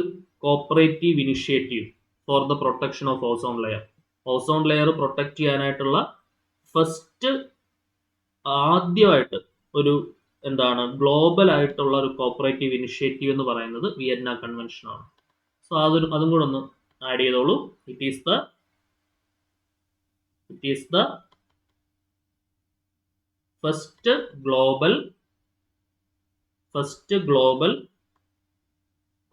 cooperative initiative for the protection of ozone layer? Ozone layer protect ചെയ്യാനായിട്ടുള്ള ഫസ്റ്റ്, ആദ്യമായിട്ട് ഒരു എന്താണ് ഗ്ലോബൽ ആയിട്ടുള്ള ഒരു കോപ്പറേറ്റീവ് ഇനിഷ്യേറ്റീവ് എന്ന് പറയുന്നത് വിയന്ന കൺവെൻഷൻ ആണ്. സോ അതും കൂടെ ഒന്ന് ആഡ് ചെയ്തോളൂ. It is the first global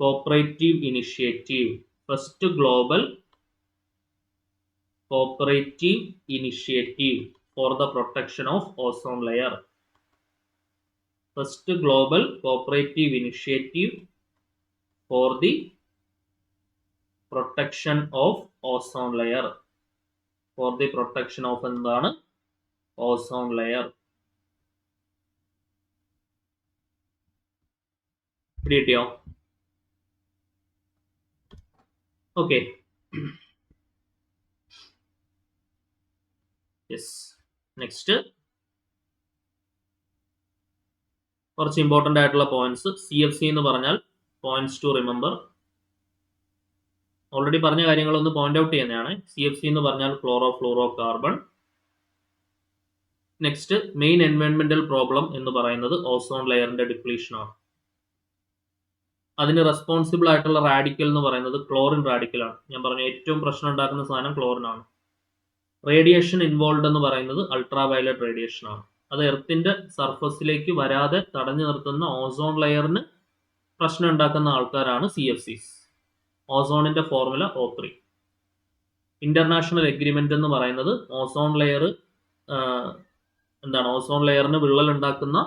cooperative initiative. First global cooperative initiative for the protection of ozone layer. First global cooperative initiative for the protection of ozone layer. For the protection of എന്താണ്? Ozone layer. കിട്ടിയോ? Okay, yes. Next കുറച്ച് important ആയിട്ടുള്ള points. CFC എന്ന് പറഞ്ഞാൽ points to remember. Already പറഞ്ഞ കാര്യങ്ങളൊന്ന് point out ചെയ്യുന്നതാണ്. CFC എന്ന് പറഞ്ഞാൽ chlorofluorocarbon. Next main എൻവയോൺമെന്റൽ പ്രോബ്ലം എന്ന് പറയുന്നത് ഓസോൺ ലെയറിന്റെ ഡിപ്ലീഷൻ ആണ്. അതിന് റെസ്പോൺസിബിൾ ആയിട്ടുള്ള റാഡിക്കൽ എന്ന് പറയുന്നത് ക്ലോറിൻ റാഡിക്കലാണ്. ഞാൻ പറഞ്ഞ ഏറ്റവും പ്രശ്നം ഉണ്ടാക്കുന്ന സാധനം ക്ലോറിൻ ആണ്. റേഡിയേഷൻ ഇൻവോൾവ് എന്ന് പറയുന്നത് അൾട്രാ വയലറ്റ് റേഡിയേഷൻ ആണ്. അത് എർത്തിന്റെ സർഫസിലേക്ക് വരാതെ തടഞ്ഞു നിർത്തുന്ന ഓസോൺ ലെയറിന് പ്രശ്നം ഉണ്ടാക്കുന്ന ആൾക്കാരാണ് CFCs. ഓസോണിന്റെ ഫോർമുല O3. ഇന്റർനാഷണൽ എഗ്രിമെന്റ് എന്ന് പറയുന്നത് ഓസോൺ ലെയർ ഓസോൺ ലെയറിന് വിള്ളൽ ഉണ്ടാക്കുന്ന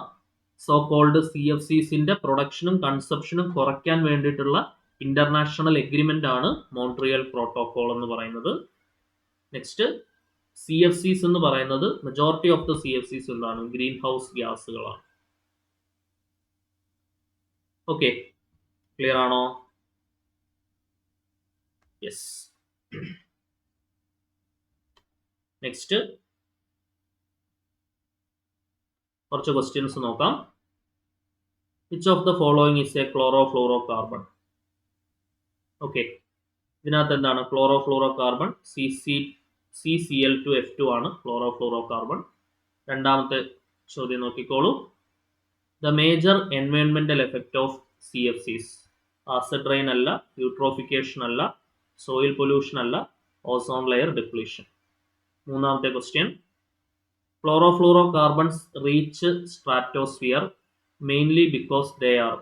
സോ കോൾഡ് CFCസിന്റെ പ്രൊഡക്ഷനും കൺസപ്ഷനും കുറയ്ക്കാൻ വേണ്ടിയിട്ടുള്ള ഇന്റർനാഷണൽ എഗ്രിമെന്റ് ആണ് മോൺട്രിയൽ പ്രോട്ടോകോൾ എന്ന് പറയുന്നത്. നെക്സ്റ്റ് CFCs എന്ന് പറയുന്നത് മെജോറിറ്റി ഓഫ് ദ CFCs എന്താണ്? ഗ്രീൻ ഹൗസ് ഗ്യാസുകളാണ്. ഓക്കെ, ക്ലിയർ ആണോ? യെസ്. നെക്സ്റ്റ് കുറച്ച് ക്വസ്റ്റ്യൻസ് നോക്കാം. Which of the following is a chlorocarbon? Okay, ഇതിനകത്ത് എന്താണ് ക്ലോറോ കാർബൺ? CCl2F2 ആണ് ക്ലോറോ കാർബൺ. രണ്ടാമത്തെ ചോദ്യം നോക്കിക്കോളൂ. ദ മേജർ എൻവയോൺമെന്റൽ effect of CFCs. Acid rain അല്ല, യൂട്രോഫിക്കേഷൻ അല്ല, സോയിൽ പൊല്യൂഷൻ അല്ല, ഓസോൺ ലെയർ ഡിപ്ലീഷൻ. മൂന്നാമത്തെ question, chlorocarbons reach stratosphere mainly because they are.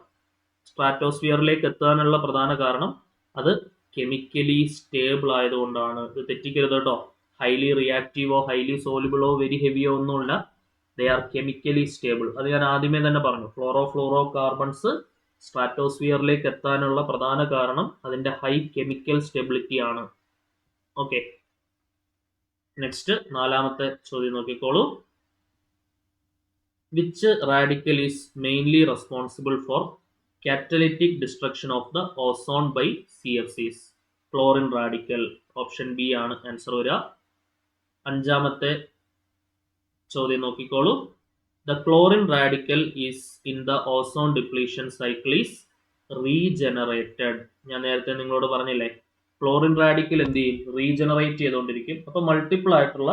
സ്ട്രാറ്റോസ്ഫിയറിലേക്ക് എത്താനുള്ള പ്രധാന കാരണം അത് കെമിക്കലി സ്റ്റേബിൾ ആയതുകൊണ്ടാണ്. ഇത് തെറ്റിക്കരുത് കേട്ടോ. ഹൈലി റിയാക്റ്റീവോ ഹൈലി സോലുബിളോ വെരി ഹെവിയോ ഒന്നുമില്ല. They are chemically stable. അത് ഞാൻ ആദ്യമേ തന്നെ പറഞ്ഞു. ഫ്ലോറോ കാർബൺസ് സ്ട്രാറ്റോസ്ഫിയറിലേക്ക് എത്താനുള്ള പ്രധാന കാരണം അതിന്റെ ഹൈ കെമിക്കൽ സ്റ്റെബിലിറ്റി ആണ്. ഓക്കെ, നെക്സ്റ്റ് നാലാമത്തെ ചോദ്യം നോക്കിക്കോളൂ. Which radical is mainly responsible for catalytic destruction of the ozone by CFCs? Chlorine radical. Option B ആണ് ആൻസർ വരിക. അഞ്ചാമത്തെ ചോദ്യം നോക്കിക്കോളൂ. The chlorine radical is in the ozone depletion cycle is regenerated. ഞാൻ നേരത്തെ നിങ്ങളോട് പറഞ്ഞില്ലേ, ക്ലോറിൻ റാഡിക്കൽ എന്ത് ചെയ്യും? റീജനറേറ്റ് ചെയ്തുകൊണ്ടിരിക്കും. അപ്പോൾ മൾട്ടിപ്പിൾ ആയിട്ടുള്ള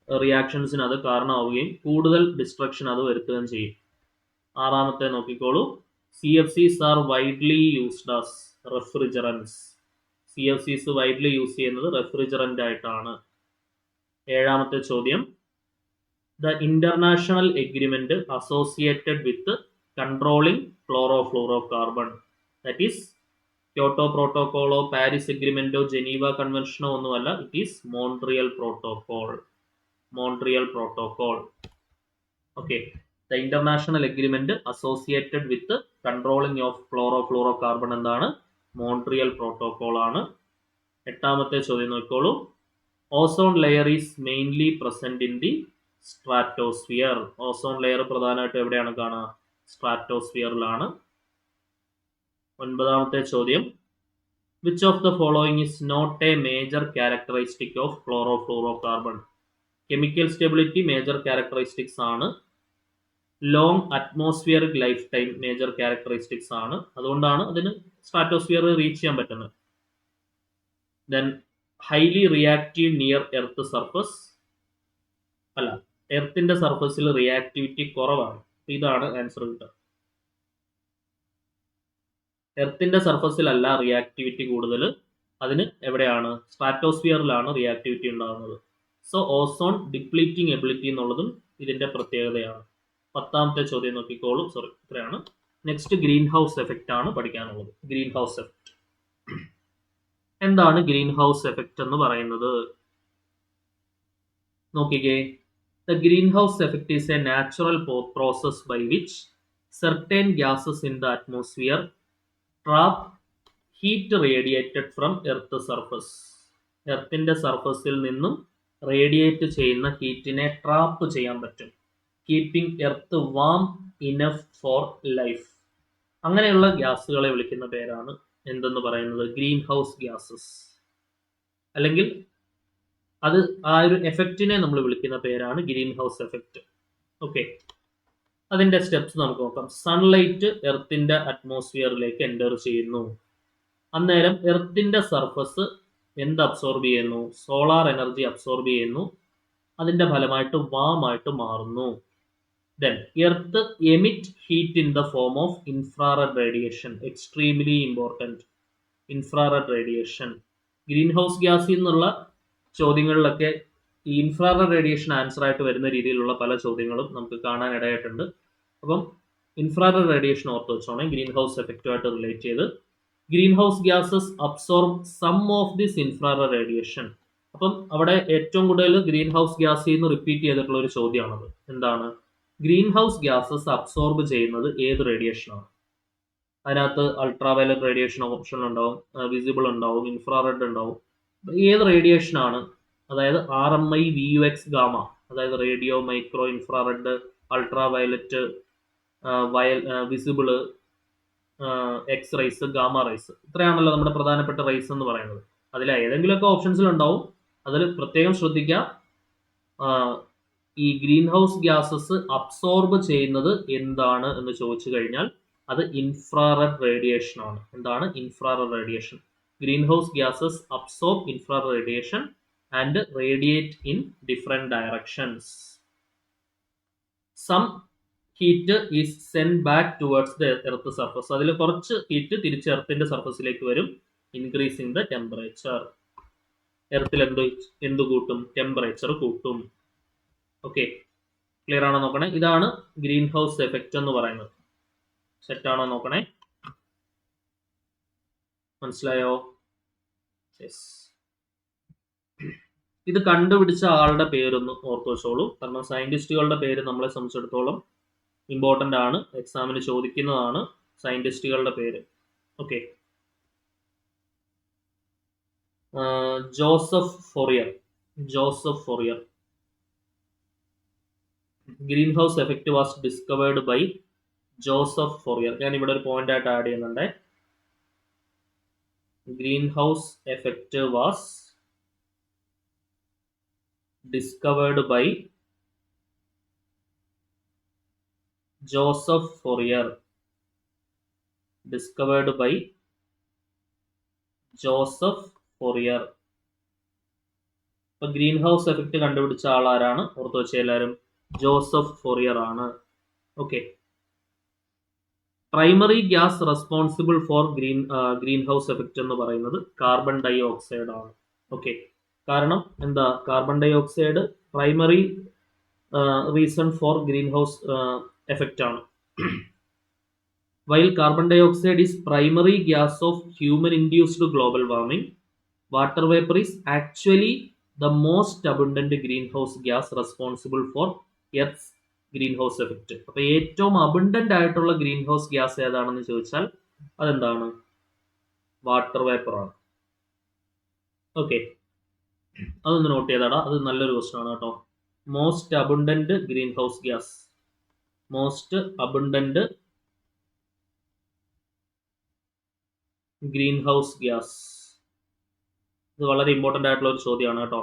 റിയാക്ഷൻസിന് അത് കാരണമാവുകയും കൂടുതൽ ഡിസ്ട്രക്ഷൻ അത് വരുത്തുകയും ചെയ്യും. ആറാമത്തെ നോക്കിക്കോളൂ. CFCs are widely used as refrigerants. CFCs widely use ചെയ്യുന്നത് റെഫ്രിജറന്റ് ആയിട്ടാണ്. ഏഴാമത്തെ ചോദ്യം, the international agreement associated with controlling chlorocarbon, that is Kyoto പ്രോട്ടോകോളോ പാരീസ് എഗ്രിമെന്റോ ജനീവ കൺവെൻഷനോ ഒന്നുമല്ല. It is Montreal protocol. Okay, the international agreement associated with controlling of chlorocarbon എന്താണ്? Montreal protocol ആണ്. എട്ടാമത്തെ ചോദ്യം നോക്കിക്കോളൂ. Ozone layer is mainly present in the stratosphere. Ozone layer പ്രധാനമായിട്ട് എവിടെയാണ് കാണുക? സ്ട്രാറ്റോസ്ഫിയറിലാണ്. ഒൻപതാമത്തെ ചോദ്യം, which of the following is not a major characteristic of chlorocarbon? Chemical stability major characteristics ആണ്. Long atmospheric life time major characteristics ആണ്. അതുകൊണ്ടാണ് അതിന് സ്ട്രാറ്റോസ്ഫിയർ റീച്ച് ചെയ്യാൻ പറ്റുന്നത്. Then highly reactive near earth surface അല്ല, എർത്തിന്റെ സർഫസിൽ റിയാക്ടിവിറ്റി കുറവാണ്. ഇതാണ് ആൻസർ കിട്ടുക. എർത്തിന്റെ സർഫസിലല്ല റിയാക്ടിവിറ്റി കൂടുതൽ, അതിന് എവിടെയാണ്? സ്ട്രാറ്റോസ്ഫിയറിലാണ് റിയാക്ടിവിറ്റി ഉണ്ടാകുന്നത്. സോ ഓസോൺ ഡിപ്ലീറ്റിംഗ് എബിലിറ്റി എന്നുള്ളതും ഇതിന്റെ പ്രത്യേകതയാണ്. പത്താമത്തെ ചോദ്യം നോക്കിക്കോളൂ. ഇത്രയാണ്. നെക്സ്റ്റ് ഗ്രീൻ ഹൗസ് എഫക്റ്റ് ആണ് പഠിക്കാനുള്ളത്. ഗ്രീൻ ഹൗസ് എഫക്റ്റ് എന്താണ്? ഗ്രീൻ ഹൗസ് എഫക്റ്റ് എന്ന് പറയുന്നത് നോക്കിക്കേ. The green house effect is a natural process by which certain gases in the atmosphere trap heat radiated from earth surface. എർത്തിന്റെ സർഫസിൽ നിന്നും radiate ചെയ്യുന്ന ഹീറ്റിനെ trap ചെയ്യാൻ പറ്റും. Keeping earth warm enough for life. അങ്ങനെയുള്ള ഗ്യാസുകളെ വിളിക്കുന്ന പേരാണ് എന്തെന്ന് പറയുന്നത്? Green house gases. അല്ലെങ്കിൽ അത് ആ ഒരു എഫക്റ്റിനെ നമ്മൾ വിളിക്കുന്ന പേരാണ് ഗ്രീൻ ഹൗസ് എഫക്റ്റ്. ഓക്കെ, അതിന്റെ സ്റ്റെപ്സ് നമുക്ക് നോക്കാം. സൺലൈറ്റ് എർത്തിന്റെ അറ്റ്മോസ്ഫിയറിലേക്ക് എൻ്റർ ചെയ്യുന്നു. അന്നേരം എർത്തിന്റെ സർഫസ് എന്ത് അബ്സോർബ് ചെയ്യുന്നു? സോളാർ എനർജി അബ്സോർബ് ചെയ്യുന്നു. അതിന്റെ ഫലമായിട്ട് വാം ആയിട്ട് മാറുന്നു. Then earth emit heat in the form of infrared radiation. Extremely important, infrared radiation. Green house ഗ്യാസിൽ നിന്നുള്ള ചോദ്യങ്ങളിലൊക്കെ ഈ ഇൻഫ്രാറെഡ് റേഡിയേഷൻ ആൻസർ ആയിട്ട് വരുന്ന രീതിയിലുള്ള പല ചോദ്യങ്ങളും നമുക്ക് കാണാൻ ഇടയായിട്ടുണ്ട്. അപ്പം ഇൻഫ്രാറെഡ് റേഡിയേഷൻ ഓർത്ത് വെച്ചോണേ, ഗ്രീൻ ഹൗസ് എഫക്റ്റുമായിട്ട് റിലേറ്റ് ചെയ്ത്. Green house gases absorb some of this infrared radiation. അപ്പം അവിടെ ഏറ്റവും കൂടുതൽ ഗ്രീൻ ഹൗസ് ഗ്യാസിൽ നിന്ന് റിപ്പീറ്റ് ചെയ്തിട്ടുള്ള ഒരു ചോദ്യമാണത്. എന്താണ്? ഗ്രീൻ ഹൗസ് ഗ്യാസസ് അബ്സോർബ് ചെയ്യുന്നത് ഏത് റേഡിയേഷനാണ്? അതിനകത്ത് അൾട്രാവയലറ്റ് റേഡിയേഷൻ ഓപ്ഷൻ ഉണ്ടാവും, വിസിബിൾ ഉണ്ടാവും, ഇൻഫ്രാറെഡ് ഉണ്ടാവും. ഏത് റേഡിയേഷനാണ്? അതായത് RMI, VUX, ഗാമ, അതായത് radio, micro, infrared, ultraviolet, visible, x rays, gamma rays. ഇത്രയാണല്ലോ നമ്മുടെ പ്രധാനപ്പെട്ട റൈസ് എന്ന് പറയുന്നത്. അതിൽ ഏതെങ്കിലുമൊക്കെ ഓപ്ഷൻസിൽ ഉണ്ടാവും. അതിൽ പ്രത്യേകം ശ്രദ്ധിക്കുക, ഈ ഗ്രീൻ ഹൗസ് ഗ്യാസസ് അബ്സോർബ് ചെയ്യുന്നത് എന്താണ് എന്ന് ചോദിച്ചു കഴിഞ്ഞാൽ അത് ഇൻഫ്രാറെഡ് റേഡിയേഷൻ ആണ്. എന്താണ് infrared radiation? Green house gases absorb infrared radiation and radiate in different directions. Some heat is send back towards the earth surface. അതിൽ കുറച്ച് ഹീറ്റ് തിരിച്ച് എർത്തിന്റെ സർഫസിലേക്ക് വരും. Increasing the temperature. എർത്തിൽ എന്ത് കൂട്ടും? ടെമ്പറേച്ചർ കൂട്ടും. ഓക്കെ, ക്ലിയർ ആണോ നോക്കണേ? ഇതാണ് ഗ്രീൻ ഹൗസ് എഫക്റ്റ് എന്ന് പറയുന്നത്. സെറ്റ് ആണോ നോക്കണേ? മനസ്സിലായോ? യെസ്. ഇത് കണ്ടുപിടിച്ച ആളുടെ പേരൊന്ന് ഓർത്തു വെച്ചോളൂ. കാരണം സയന്റിസ്റ്റുകളുടെ പേര് നമ്മളെ സംബന്ധിച്ചിടത്തോളം ഇമ്പോർട്ടൻ്റ് ആണ്, എക്സാമിന് ചോദിക്കുന്നതാണ് സയന്റിസ്റ്റുകളുടെ പേര്. Okay, Joseph Fourier. Joseph Fourier. Green house effect was discovered by Joseph Fourier. ഞാൻ ഇവിടെ ഒരു പോയിന്റ് ആയിട്ട് ആഡ് ചെയ്യുന്നുണ്ട്. Green house effect was discovered by Joseph Fourier. Discovered by Joseph Fourier. ഇപ്പൊ ഗ്രീൻ ഹൗസ് എഫക്റ്റ് കണ്ടുപിടിച്ച ആളാരാണ്? ഓർത്തു വെച്ച എല്ലാവരും? ജോസഫ് ഫൊറിയർ ആണ്. Okay, primary gas responsible for green house effect എന്ന് പറയുന്നത് കാർബൺ ഡൈ ഓക്സൈഡ് ആണ്. ഓക്കെ, കാരണം എന്താ? Carbon dioxide primary reason for green house effect ആണ്. While carbon dioxide is primary gas of human induced global warming, water vapor is actually the most abundant greenhouse gas responsible for Earth's greenhouse effect. അപ്പോൾ ഏറ്റവും abundant ആയിട്ടുള്ള green house gas ഏതാണെന്ന് ചോദിച്ചാൽ അതെന്താണ്? Water vapour ആണ്. Okay, അതൊന്ന് not ചെയ്താടാ, അത് നല്ലൊരു ക്വസ്റ്റൻ ആണ് കേട്ടോ. Most abundant green house gas. Most abundant green house gas. ഇത് വളരെ ഇമ്പോർട്ടൻ്റ് ആയിട്ടുള്ള ഒരു ചോദ്യമാണ് കേട്ടോ.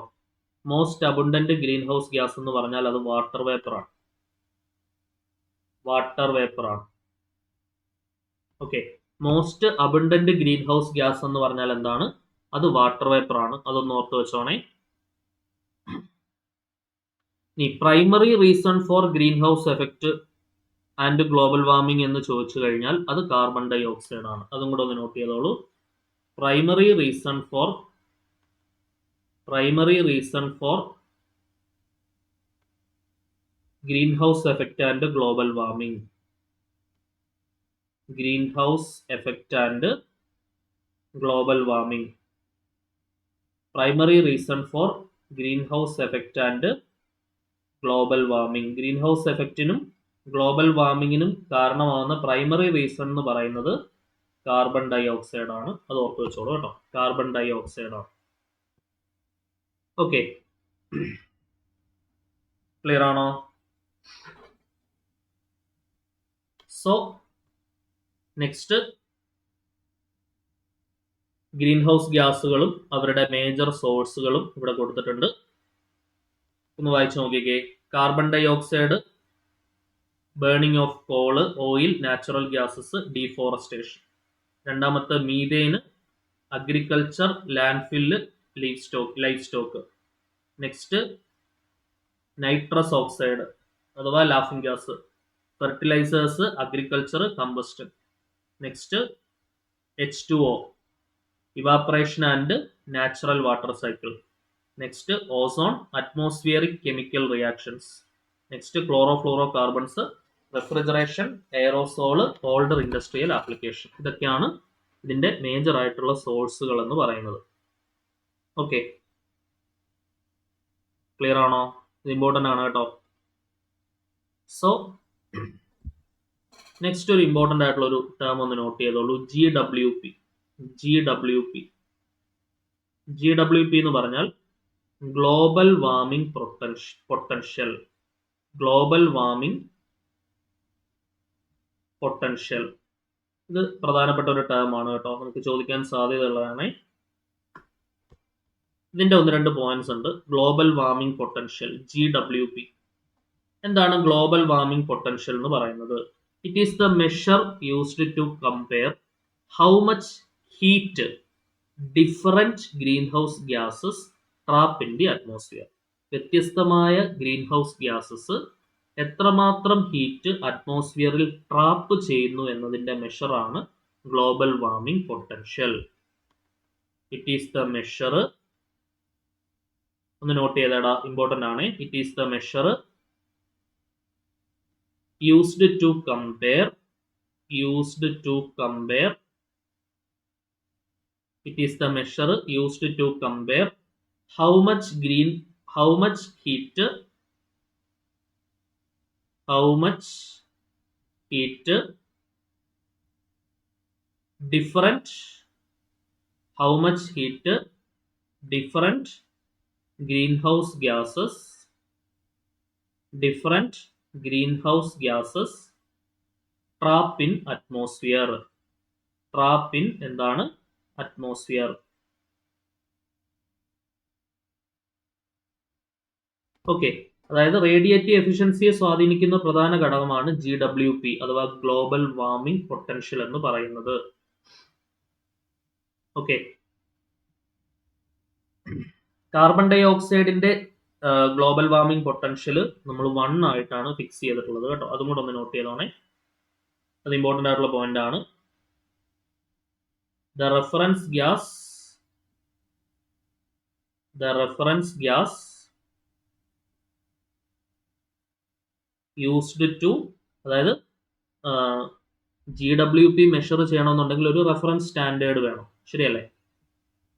Most abundant green house gas എന്ന് പറഞ്ഞാൽ അത് വാട്ടർ വേപ്പർ ആണ്. വാട്ടർ വേപ്പർ ആണ്. Okay, most abundant green house gas എന്ന് പറഞ്ഞാൽ എന്താണ്? അത് വാട്ടർ വേപ്പർ ആണ്. അതൊന്ന് ഓർത്ത് വെച്ചോണേ. ഈ primary reason for green house effect and global warming എന്ന് ചോദിച്ചു കഴിഞ്ഞാൽ അത് കാർബൺ ഡൈ ഓക്സൈഡ് ആണ്. അതും കൂടെ ഒന്ന് നോട്ട് ചെയ്തോളൂ. Primary reason for green house effect and global warming. Green house effect and global warming. Primary reason for green house effect and global warming. Green ഹൗസ് എഫക്റ്റിനും ഗ്ലോബൽ വാർമിങ്ങിനും കാരണമാകുന്ന പ്രൈമറി റീസൺ എന്ന് പറയുന്നത് കാർബൺ ഡൈ ഓക്സൈഡ് ആണ്. അത് ഓർത്ത് വെച്ചോളൂ കേട്ടോ. കാർബൺ ഡൈ ഓക്സൈഡ് ആണ്. ഓക്കെ, ക്ലിയർ ആണോ? സോ നെക്സ്റ്റ് ഗ്രീൻ ഹൗസ് ഗ്യാസുകളും അവരുടെ മേജർ സോഴ്സുകളും ഇവിടെ കൊടുത്തിട്ടുണ്ട്. ഒന്ന് വായിച്ചു നോക്കിക്കേ. Carbon dioxide, burning of coal, oil, natural gases, deforestation. രണ്ടാമത്തെ methane, agriculture, landfill, livestock. Next nitrous oxide അഥവാ laughing gas, fertilisers, agriculture, combustion. Next H2O, evaporation and natural water cycle. Next ozone, atmospheric chemical reactions. Next chlorofluorocarbons, refrigeration, aerosol, older industrial application. ഇതൊക്കെയാണ് ഇതിന്റെ major ആയിട്ടുള്ള സോഴ്സുകൾ എന്ന് പറയുന്നത്. Okay, clear ആണോ? ഇത് important ആണ് കേട്ടോ. സോ നെക്സ്റ്റ് ഒരു ഇമ്പോർട്ടൻ്റ് ആയിട്ടുള്ള ഒരു ടേം ഒന്ന് നോട്ട് ചെയ്തോളൂ, GWP. GWP എന്ന് പറഞ്ഞാൽ global warming potential. Global warming potential. ഇത് പ്രധാനപ്പെട്ട ഒരു ടേം ആണ് കേട്ടോ, നമുക്ക് ചോദിക്കാൻ സാധ്യതയുള്ളതാണ്. ഇതിന്റെ 1-2 പോയിന്റ്സ് ഉണ്ട്. Global warming potential, GWP. എന്താണ് ഗ്ലോബൽ വാർമിംഗ് പൊട്ടൻഷ്യൽ എന്ന് പറയുന്നത്? It is the measure used to compare how much heat different green house gases trap in the atmosphere. വ്യത്യസ്തമായ ഗ്രീൻ ഹൗസ് ഗ്യാസസ് എത്രമാത്രം ഹീറ്റ് അറ്റ്മോസ്ഫിയറിൽ ട്രാപ്പ് ചെയ്യുന്നു എന്നതിന്റെ മെഷറാണ് global warming potential. It is the measure, ഒന്ന് note ചെയ്തേടാ, important ആണ്. It is the measure used to compare it is the measure used to compare how much heat different greenhouse gases trap in atmosphere. Trap in എന്താണ്? Atmosphere. Okay, അതായത് radiative എഫിഷ്യൻസിയെ സ്വാധീനിക്കുന്ന പ്രധാന ഘടകമാണ് GWP അഥവാ global warming potential എന്ന് പറയുന്നത്. Okay, carbon ഡൈ ഓക്സൈഡിന്റെ ഗ്ലോബൽ വാർമിംഗ് പൊട്ടൻഷ്യൽ നമ്മൾ 1 ആയിട്ടാണ് ഫിക്സ് ചെയ്തിട്ടുള്ളത് കേട്ടോ, അതും കൂടെ ഒന്ന് നോട്ട് ചെയ്തോണേ, അത് ഇമ്പോർട്ടൻ്റ് ആയിട്ടുള്ള പോയിന്റ് ആണ്. The reference gas used to, അതായത് GWP മെഷർ ചെയ്യണമെന്നുണ്ടെങ്കിൽ ഒരു റെഫറൻസ് സ്റ്റാൻഡേർഡ് വേണം, ശരിയല്ലേ?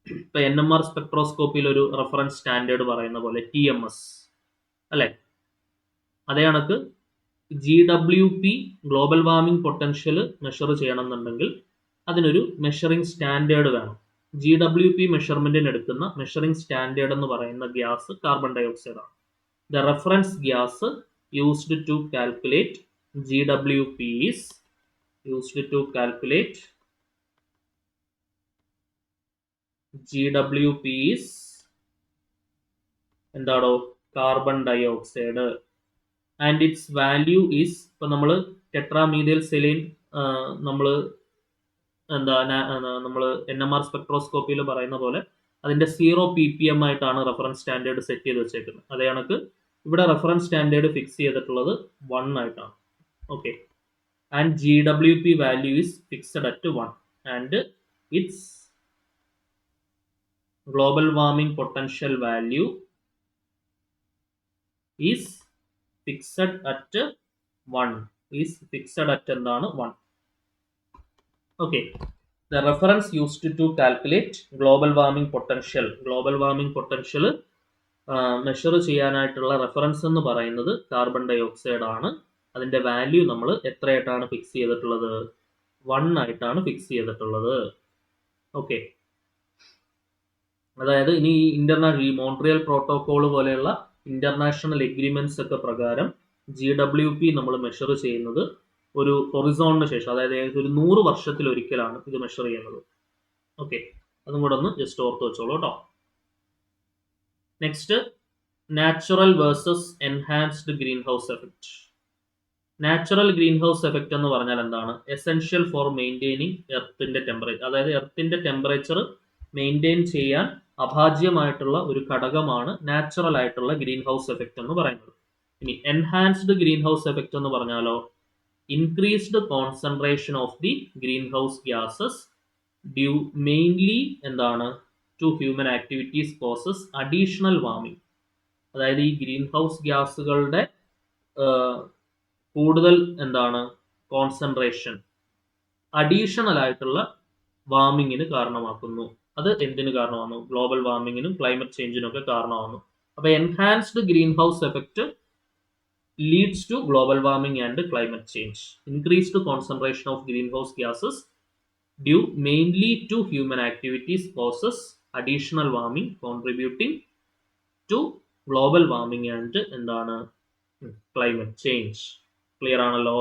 ഇപ്പൊ NMR സ്പെക്ട്രോസ്കോപ്പിയിൽ ഒരു റെഫറൻസ് സ്റ്റാൻഡേർഡ് പറയുന്ന പോലെ TMS അല്ലെ, അതേ കണക്ക് GWP global warming potential measure ചെയ്യണമെന്നുണ്ടെങ്കിൽ അതിനൊരു മെഷറിംഗ് സ്റ്റാൻഡേർഡ് വേണം. GWP മെഷർമെന്റിന് എടുക്കുന്ന മെഷറിംഗ് സ്റ്റാൻഡേർഡ് എന്ന് പറയുന്ന ഗ്യാസ് കാർബൺ ഡൈ ഓക്സൈഡ് ആണ്. The reference gas used to calculate GWP is എന്താണോ? Carbon dioxide. And its value is, ഇപ്പൊ നമ്മൾ ടെട്രാമീഥൈൽ സെലീൻ നമ്മൾ NMR സ്പെക്ട്രോസ്കോപ്പിയിൽ പറയുന്ന പോലെ അതിന്റെ 0 ppm ആയിട്ടാണ് റെഫറൻസ് സ്റ്റാൻഡേർഡ് സെറ്റ് ചെയ്ത് വെച്ചേക്കുന്നത്. അതേ കണക്ക് ഇവിടെ റെഫറൻസ് സ്റ്റാൻഡേർഡ് ഫിക്സ് ചെയ്തിട്ടുള്ളത് 1 ആയിട്ടാണ്. Okay, and GWP value is fixed at 1 and it's global warming potential value is fixed at 1. എന്താണ്? 1. Okay, the reference used to calculate global warming potential measure ചെയ്യാനായിട്ടുള്ള reference എന്ന് പറയുന്നത് കാർബൺ ഡൈ ഓക്സൈഡ് ആണ്. അതിന്റെ value നമ്മൾ എത്രയായിട്ടാണ് fix ചെയ്തിട്ടുള്ളത്? 1 ആയിട്ടാണ് fix ചെയ്തിട്ടുള്ളത്. ഓക്കെ, അതായത് ഇനി ഈ മോൺട്രിയൽ പ്രോട്ടോകോൾ പോലെയുള്ള ഇന്റർനാഷണൽ എഗ്രിമെന്റ്സ് ഒക്കെ പ്രകാരം GWP നമ്മൾ മെഷർ ചെയ്യുന്നത് ഒരു ഹൊറിസോണിന് ശേഷം, അതായത് ഒരു 100 വർഷത്തിലൊരിക്കലാണ് ഇത് മെഷർ ചെയ്യുന്നത്. ഓക്കെ, അതും കൂടെ ഒന്ന് ജസ്റ്റ് ഓർത്ത് വെച്ചോളൂ കേട്ടോ. Next, natural versus enhanced green house effect. Natural green house effect എന്ന് പറഞ്ഞാൽ എന്താണ്? എസെൻഷ്യൽ ഫോർ മെയിൻറ്റെയിനിങ് എർത്തിന്റെ ടെമ്പറേച്ചർ, അതായത് എർത്തിന്റെ ടെമ്പറേച്ചർ മെയിൻറ്റെയിൻ ചെയ്യാൻ അഭാജ്യമായിട്ടുള്ള ഒരു ഘടകമാണ് നാച്ചുറൽ ആയിട്ടുള്ള ഗ്രീൻ ഹൗസ് എഫക്റ്റ് എന്ന് പറയുന്നത്. ഇനി എൻഹാൻസ്ഡ് ഗ്രീൻ ഹൗസ് എഫക്റ്റ് എന്ന് പറഞ്ഞാലോ, increased concentration of the green house gases due mainly എന്താണ്? To human activities causes additional warming. അതായത് ഈ ഗ്രീൻ ഹൗസ് ഗ്യാസുകളുടെ കൂടുതൽ എന്താണ്? കോൺസെൻട്രേഷൻ അഡീഷണൽ ആയിട്ടുള്ള വാർമിങ്ങിന് കാരണമാക്കുന്നു. അത് എന്തിന് കാരണമാകുന്നു? ഗ്ലോബൽ വാർമിങ്ങിനും ക്ലൈമറ്റ് ചേഞ്ചിനും ഒക്കെ കാരണമാകുന്നു. അപ്പോൾ enhanced green house effect leads to global warming and climate change. Increased concentration of greenhouse gases due mainly to human activities causes additional warming, contributing to global warming and എന്താണ് climate change. Clear ആണല്ലോ?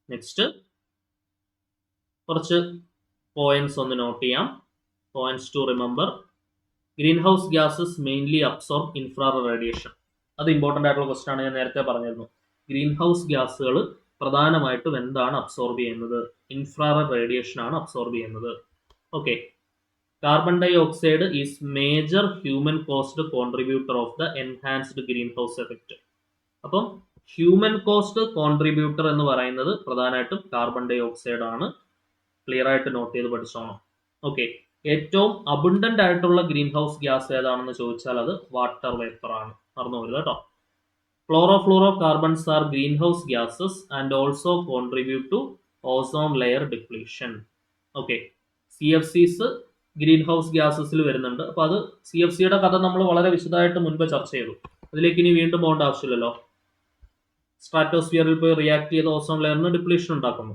Next കുറച്ച് points ഒന്ന് note ചെയ്യാം. Points to remember. Green house gases mainly absorb infrared radiation. അത് important ആയിട്ടുള്ള question ആണ്, ഞാൻ നേരത്തെ പറഞ്ഞിരുന്നു. ഗ്രീൻ ഹൗസ് ഗ്യാസുകൾ പ്രധാനമായിട്ടും എന്താണ് അബ്സോർബ് ചെയ്യുന്നത്? ഇൻഫ്രാറെഡ് റേഡിയേഷൻ ആണ് അബ്സോർബ് ചെയ്യുന്നത്. Okay. Carbon dioxide is major human caused contributor of the enhanced green house effect. അപ്പം ഹ്യൂമൻ കോസ്റ്റ് കോൺട്രിബ്യൂട്ടർ എന്ന് പറയുന്നത് പ്രധാനമായിട്ടും കാർബൺ ഡൈ ഓക്സൈഡ് ആണ്. ക്ലിയർ ആയിട്ട് നോട്ട് ചെയ്ത് പഠിച്ചോണം. ഓക്കെ. ഏറ്റവും അബുണ്ടന്റ് ആയിട്ടുള്ള ഗ്രീൻ ഹൗസ് ഗ്യാസ് ഏതാണെന്ന് ചോദിച്ചാൽ അത് വാട്ടർ വേപ്പർ ആണ്. മറന്നു പോരുത് കേട്ടോ. Chlorofluorocarbons are green house gases and also contribute to ozone layer depletion. Okay. CFCs green house ഗ്യാസസിൽ വരുന്നുണ്ട്. അപ്പോൾ അത് CFCയുടെ കഥ നമ്മൾ വളരെ വിശദമായിട്ട് മുൻപ് ചർച്ച ചെയ്തു. അതിലേക്ക് ഇനി വീണ്ടും പോകേണ്ട ആവശ്യമില്ലല്ലോ. സ്ട്രാറ്റോസ്ഫിയറിൽ പോയി റിയാക്ട് ചെയ്ത് ഓസോൺ ലെയറിന് ഡിപ്ലീഷൻ ഉണ്ടാക്കുന്നു.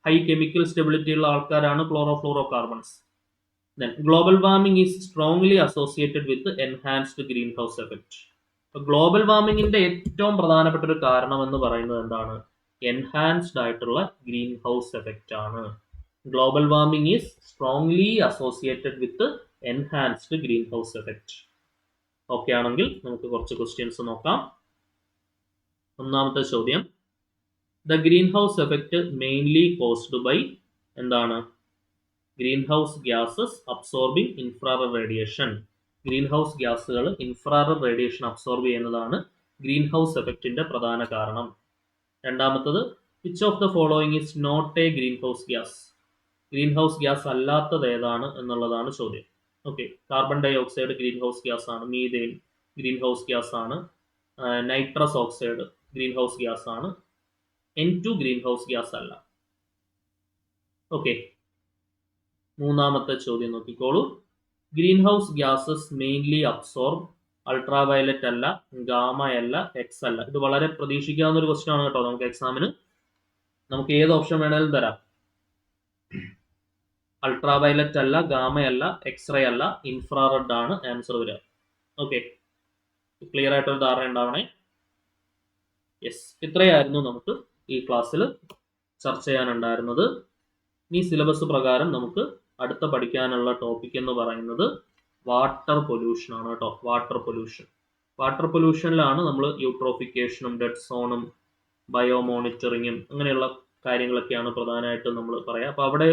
ഹൈ കെമിക്കൽ സ്റ്റെബിലിറ്റി ഉള്ള ആൾക്കാരാണ് chlorofluoro carbons. Then global warming is strongly associated with the enhanced greenhouse effect. Global വാർമിങ്ങിന്റെ ഏറ്റവും പ്രധാനപ്പെട്ട ഒരു കാരണം എന്ന് പറയുന്നത് എന്താണ്? എൻഹാൻസ്ഡ് ആയിട്ടുള്ള ഗ്രീൻ ഹൗസ് എഫക്റ്റ് ആണ്. Global warming is strongly associated with enhanced green house effect. Okay ആണെങ്കിൽ നമുക്ക് കുറച്ച് ക്വസ്റ്റ്യൻസ് നോക്കാം. ഒന്നാമത്തെ ചോദ്യം, the green house effect mainly caused by എന്താണ്? Green house gases absorbing infrared radiation. Green house ഗ്യാസുകൾ ഇൻഫ്രാറെഡ് റേഡിയേഷൻ അബ്സോർബ് ചെയ്യുന്നതാണ് ഗ്രീൻ ഹൗസ് എഫക്റ്റിന്റെ പ്രധാന കാരണം. രണ്ടാമത്തത്, which of the following is not A green house gas? Green house gas അല്ലാത്തത് ഏതാണ് എന്നുള്ളതാണ് ചോദ്യം. Okay. Carbon dioxide green house gas ആണ്. മീഥെയ്ൻ ഗ്രീൻ ഹൗസ് ഗ്യാസ് ആണ്. Nitrous oxide green house gas ആണ്. N2 ഗ്രീൻ ഹൗസ് ഗ്യാസ് അല്ല. Okay. മൂന്നാമത്തെ ചോദ്യം നോക്കിക്കോളൂ. Green house gases mainly absorb ultraviolet അല്ല, ഗാമ അല്ല, എക്സ് അല്ല. ഇത് വളരെ പ്രതീക്ഷിക്കാവുന്ന ഒരു ക്വസ്റ്റ്യൻ ആണ് കേട്ടോ. നമുക്ക് എക്സാമിന് നമുക്ക് ഏത് ഓപ്ഷൻ വേണേലും തരാം. അൾട്രാവയലറ്റ് അല്ല, ഗാമ അല്ല, എക്സ്റേ അല്ല, ഇൻഫ്രാറെഡ് ആണ് ആൻസർ വരിക. ഓക്കെ. ക്ലിയർ ആയിട്ടൊരു ധാരണ ഉണ്ടാവണേ. യെസ്, ഇത്രയായിരുന്നു നമുക്ക് ഈ ക്ലാസ്സിൽ ചർച്ച ചെയ്യാനുണ്ടായിരുന്നത്. ഈ സിലബസ് പ്രകാരം നമുക്ക് അടുത്ത പഠിക്കാനുള്ള ടോപ്പിക് എന്ന് പറയുന്നത് വാട്ടർ പൊല്യൂഷൻ ആണ് കേട്ടോ. Water pollution. വാട്ടർ പൊല്യൂഷനിലാണ് നമ്മൾ യൂട്രോഫിക്കേഷനും ഡെഡ് സോണും ബയോ മോണിറ്ററിങ്ങും അങ്ങനെയുള്ള കാര്യങ്ങളൊക്കെയാണ് പ്രധാനമായിട്ടും നമ്മൾ പറയാം. അപ്പോൾ അവിടെ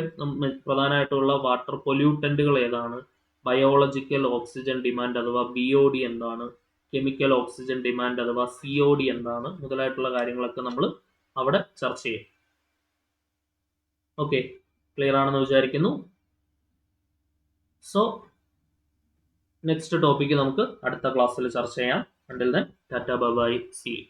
പ്രധാനമായിട്ടുള്ള വാട്ടർ പൊല്യൂട്ടന്റുകൾ ഏതാണ്, ബയോളജിക്കൽ ഓക്സിജൻ ഡിമാൻഡ് അഥവാ BOD എന്താണ്, കെമിക്കൽ ഓക്സിജൻ ഡിമാൻഡ് അഥവാ COD എന്താണ്, മുതലായിട്ടുള്ള കാര്യങ്ങളൊക്കെ നമ്മൾ അവിടെ ചർച്ച ചെയ്യും. ഓക്കെ. ക്ലിയർ ആണെന്ന് വിചാരിക്കുന്നു. സോ നെക്സ്റ്റ് ടോപ്പിക്ക് നമുക്ക് അടുത്ത ക്ലാസ്സിൽ ചർച്ച ചെയ്യാം. Until then tata bye bye, see U.